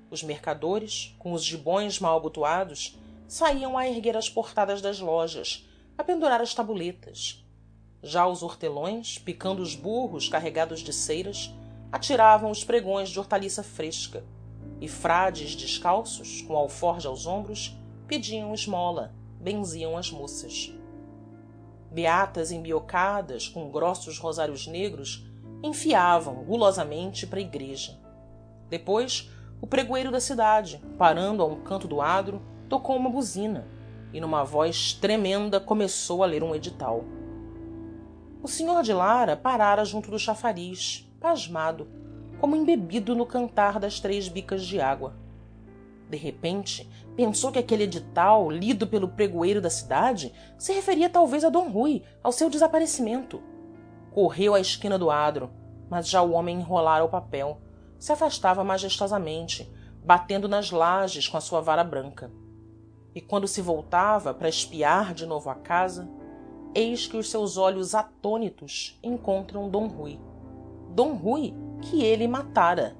Os mercadores, com os gibões mal abotoados, saíam a erguer as portadas das lojas, a pendurar as tabuletas. Já os hortelões, picando os burros carregados de ceiras, atiravam os pregões de hortaliça fresca, e frades descalços, com alforje aos ombros, pediam esmola, benziam as moças. Beatas embiocadas, com grossos rosários negros, enfiavam gulosamente para a igreja. Depois, o pregoeiro da cidade, parando a um canto do adro, tocou uma buzina e, numa voz tremenda, começou a ler um edital. O senhor de Lara parara junto do chafariz, pasmado, como embebido no cantar das 3 bicas de água. De repente, pensou que aquele edital, lido pelo pregoeiro da cidade, se referia talvez a D Rui, ao seu desaparecimento. Correu à esquina do adro, mas já o homem enrolara o papel, se afastava majestosamente, batendo nas lajes com a sua vara branca. E quando se voltava para espiar de novo a casa, eis que os seus olhos atônitos encontram D Rui. D Rui que ele matara,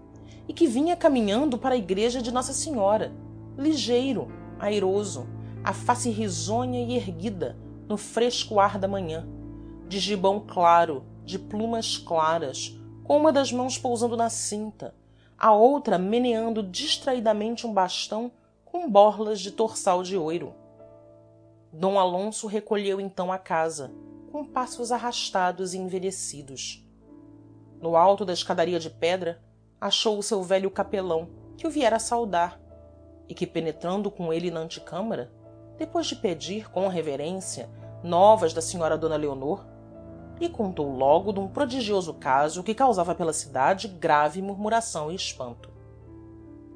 e que vinha caminhando para a igreja de Nossa Senhora, ligeiro, airoso, a face risonha e erguida no fresco ar da manhã, de gibão claro, de plumas claras, com uma das mãos pousando na cinta, a outra meneando distraidamente um bastão com borlas de torçal de ouro. D Alonso recolheu então a casa, com passos arrastados e envelhecidos. No alto da escadaria de pedra, achou o seu velho capelão, que o viera saudar, e que, penetrando com ele na antecâmara, depois de pedir, com reverência, novas da senhora Dona Leonor, lhe contou logo de um prodigioso caso que causava pela cidade grave murmuração e espanto.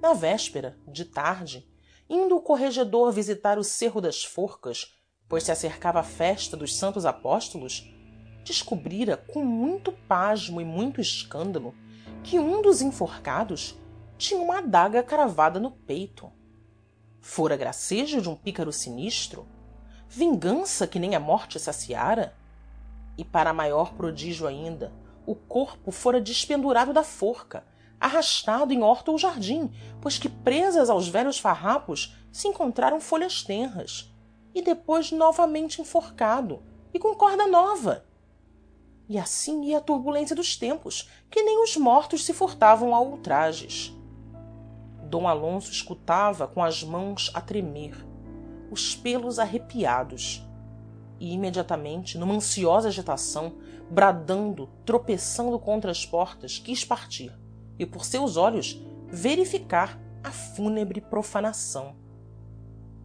Na véspera, de tarde, indo o corregedor visitar o Cerro das Forcas, pois se acercava a festa dos Santos Apóstolos, descobrira com muito pasmo e muito escândalo que um dos enforcados tinha uma adaga cravada no peito. Fora gracejo de um pícaro sinistro? Vingança que nem a morte saciara? E para maior prodígio ainda, o corpo fora despendurado da forca, arrastado em horta ou jardim, pois que presas aos velhos farrapos se encontraram folhas tenras, e depois novamente enforcado, e com corda nova. E assim ia a turbulência dos tempos, que nem os mortos se furtavam a ultrajes. D Alonso escutava com as mãos a tremer, os pelos arrepiados. e imediatamente, numa ansiosa agitação, bradando, tropeçando contra as portas, quis partir e, por seus olhos, verificar a fúnebre profanação.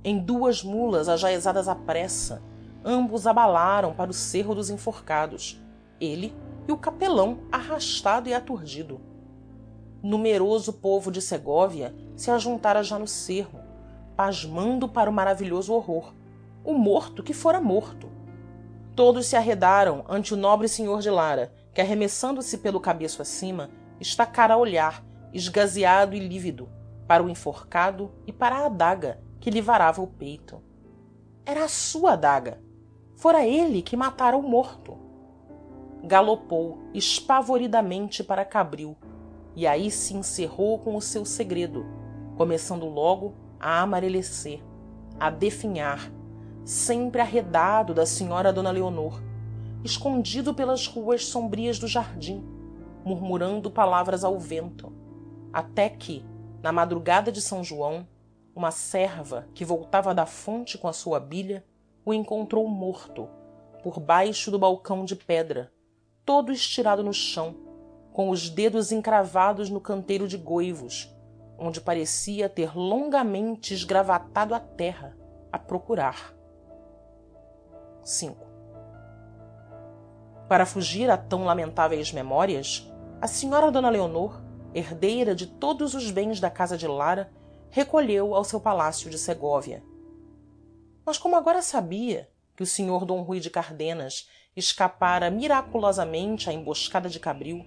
Em 2 mulas ajaezadas à pressa, ambos abalaram para o cerro dos enforcados, ele e o capelão arrastado e aturdido. Numeroso povo de Segóvia se ajuntara já no cerro, pasmando para o maravilhoso horror, o morto que fora morto. Todos se arredaram ante o nobre senhor de Lara, que, arremessando-se pelo cabeço acima, estacara a olhar, esgazeado e lívido, para o enforcado e para a adaga que lhe varava o peito. Era a sua adaga. Fora ele que matara o morto. Galopou espavoridamente para Cabril, e aí se encerrou com o seu segredo, começando logo a amarelecer, a definhar, sempre arredado da senhora Dona Leonor, escondido pelas ruas sombrias do jardim, murmurando palavras ao vento, até que, na madrugada de São João, uma serva que voltava da fonte com a sua bilha o encontrou morto, por baixo do balcão de pedra, todo estirado no chão, com os dedos encravados no canteiro de goivos, onde parecia ter longamente esgravatado a terra a procurar. 5. Para fugir a tão lamentáveis memórias, a senhora Dona Leonor, herdeira de todos os bens da casa de Lara, recolheu ao seu palácio de Segóvia. Mas como agora sabia que o senhor Dom Rui de Cardenas escapara miraculosamente à emboscada de Cabril,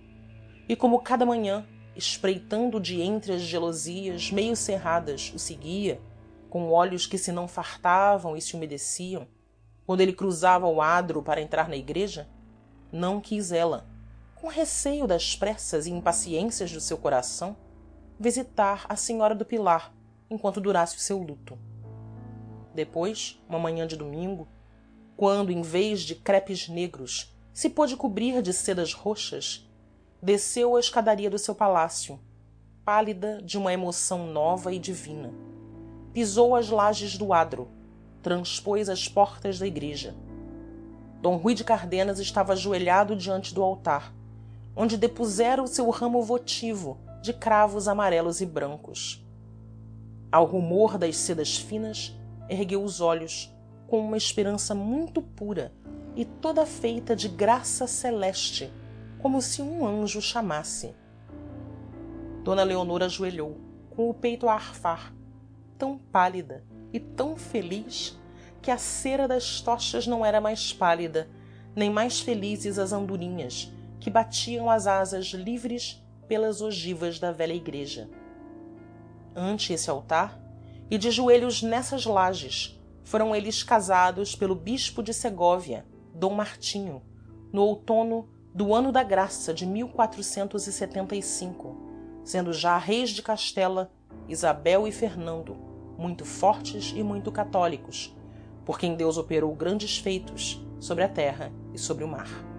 e como cada manhã, espreitando de entre as gelosias meio cerradas, o seguia, com olhos que se não fartavam e se umedeciam, quando ele cruzava o adro para entrar na igreja, não quis ela, com receio das pressas e impaciências do seu coração, visitar a senhora do Pilar enquanto durasse o seu luto. Depois, uma manhã de domingo, quando, em vez de crepes negros, se pôde cobrir de sedas roxas, desceu a escadaria do seu palácio, pálida de uma emoção nova e divina. Pisou as lajes do adro, transpôs as portas da igreja. D Rui de Cardenas estava ajoelhado diante do altar, onde depusera o seu ramo votivo de cravos amarelos e brancos. Ao rumor das sedas finas, ergueu os olhos, com uma esperança muito pura e toda feita de graça celeste, como se um anjo chamasse. Dona Leonor ajoelhou, com o peito a arfar, tão pálida e tão feliz que a cera das tochas não era mais pálida, nem mais felizes as andorinhas que batiam as asas livres pelas ogivas da velha igreja. Ante esse altar, e de joelhos nessas lajes, foram eles casados pelo bispo de Segóvia, Dom Martinho, no outono do ano da graça de 1475, sendo já reis de Castela Isabel e Fernando, muito fortes e muito católicos, por quem Deus operou grandes feitos sobre a terra e sobre o mar.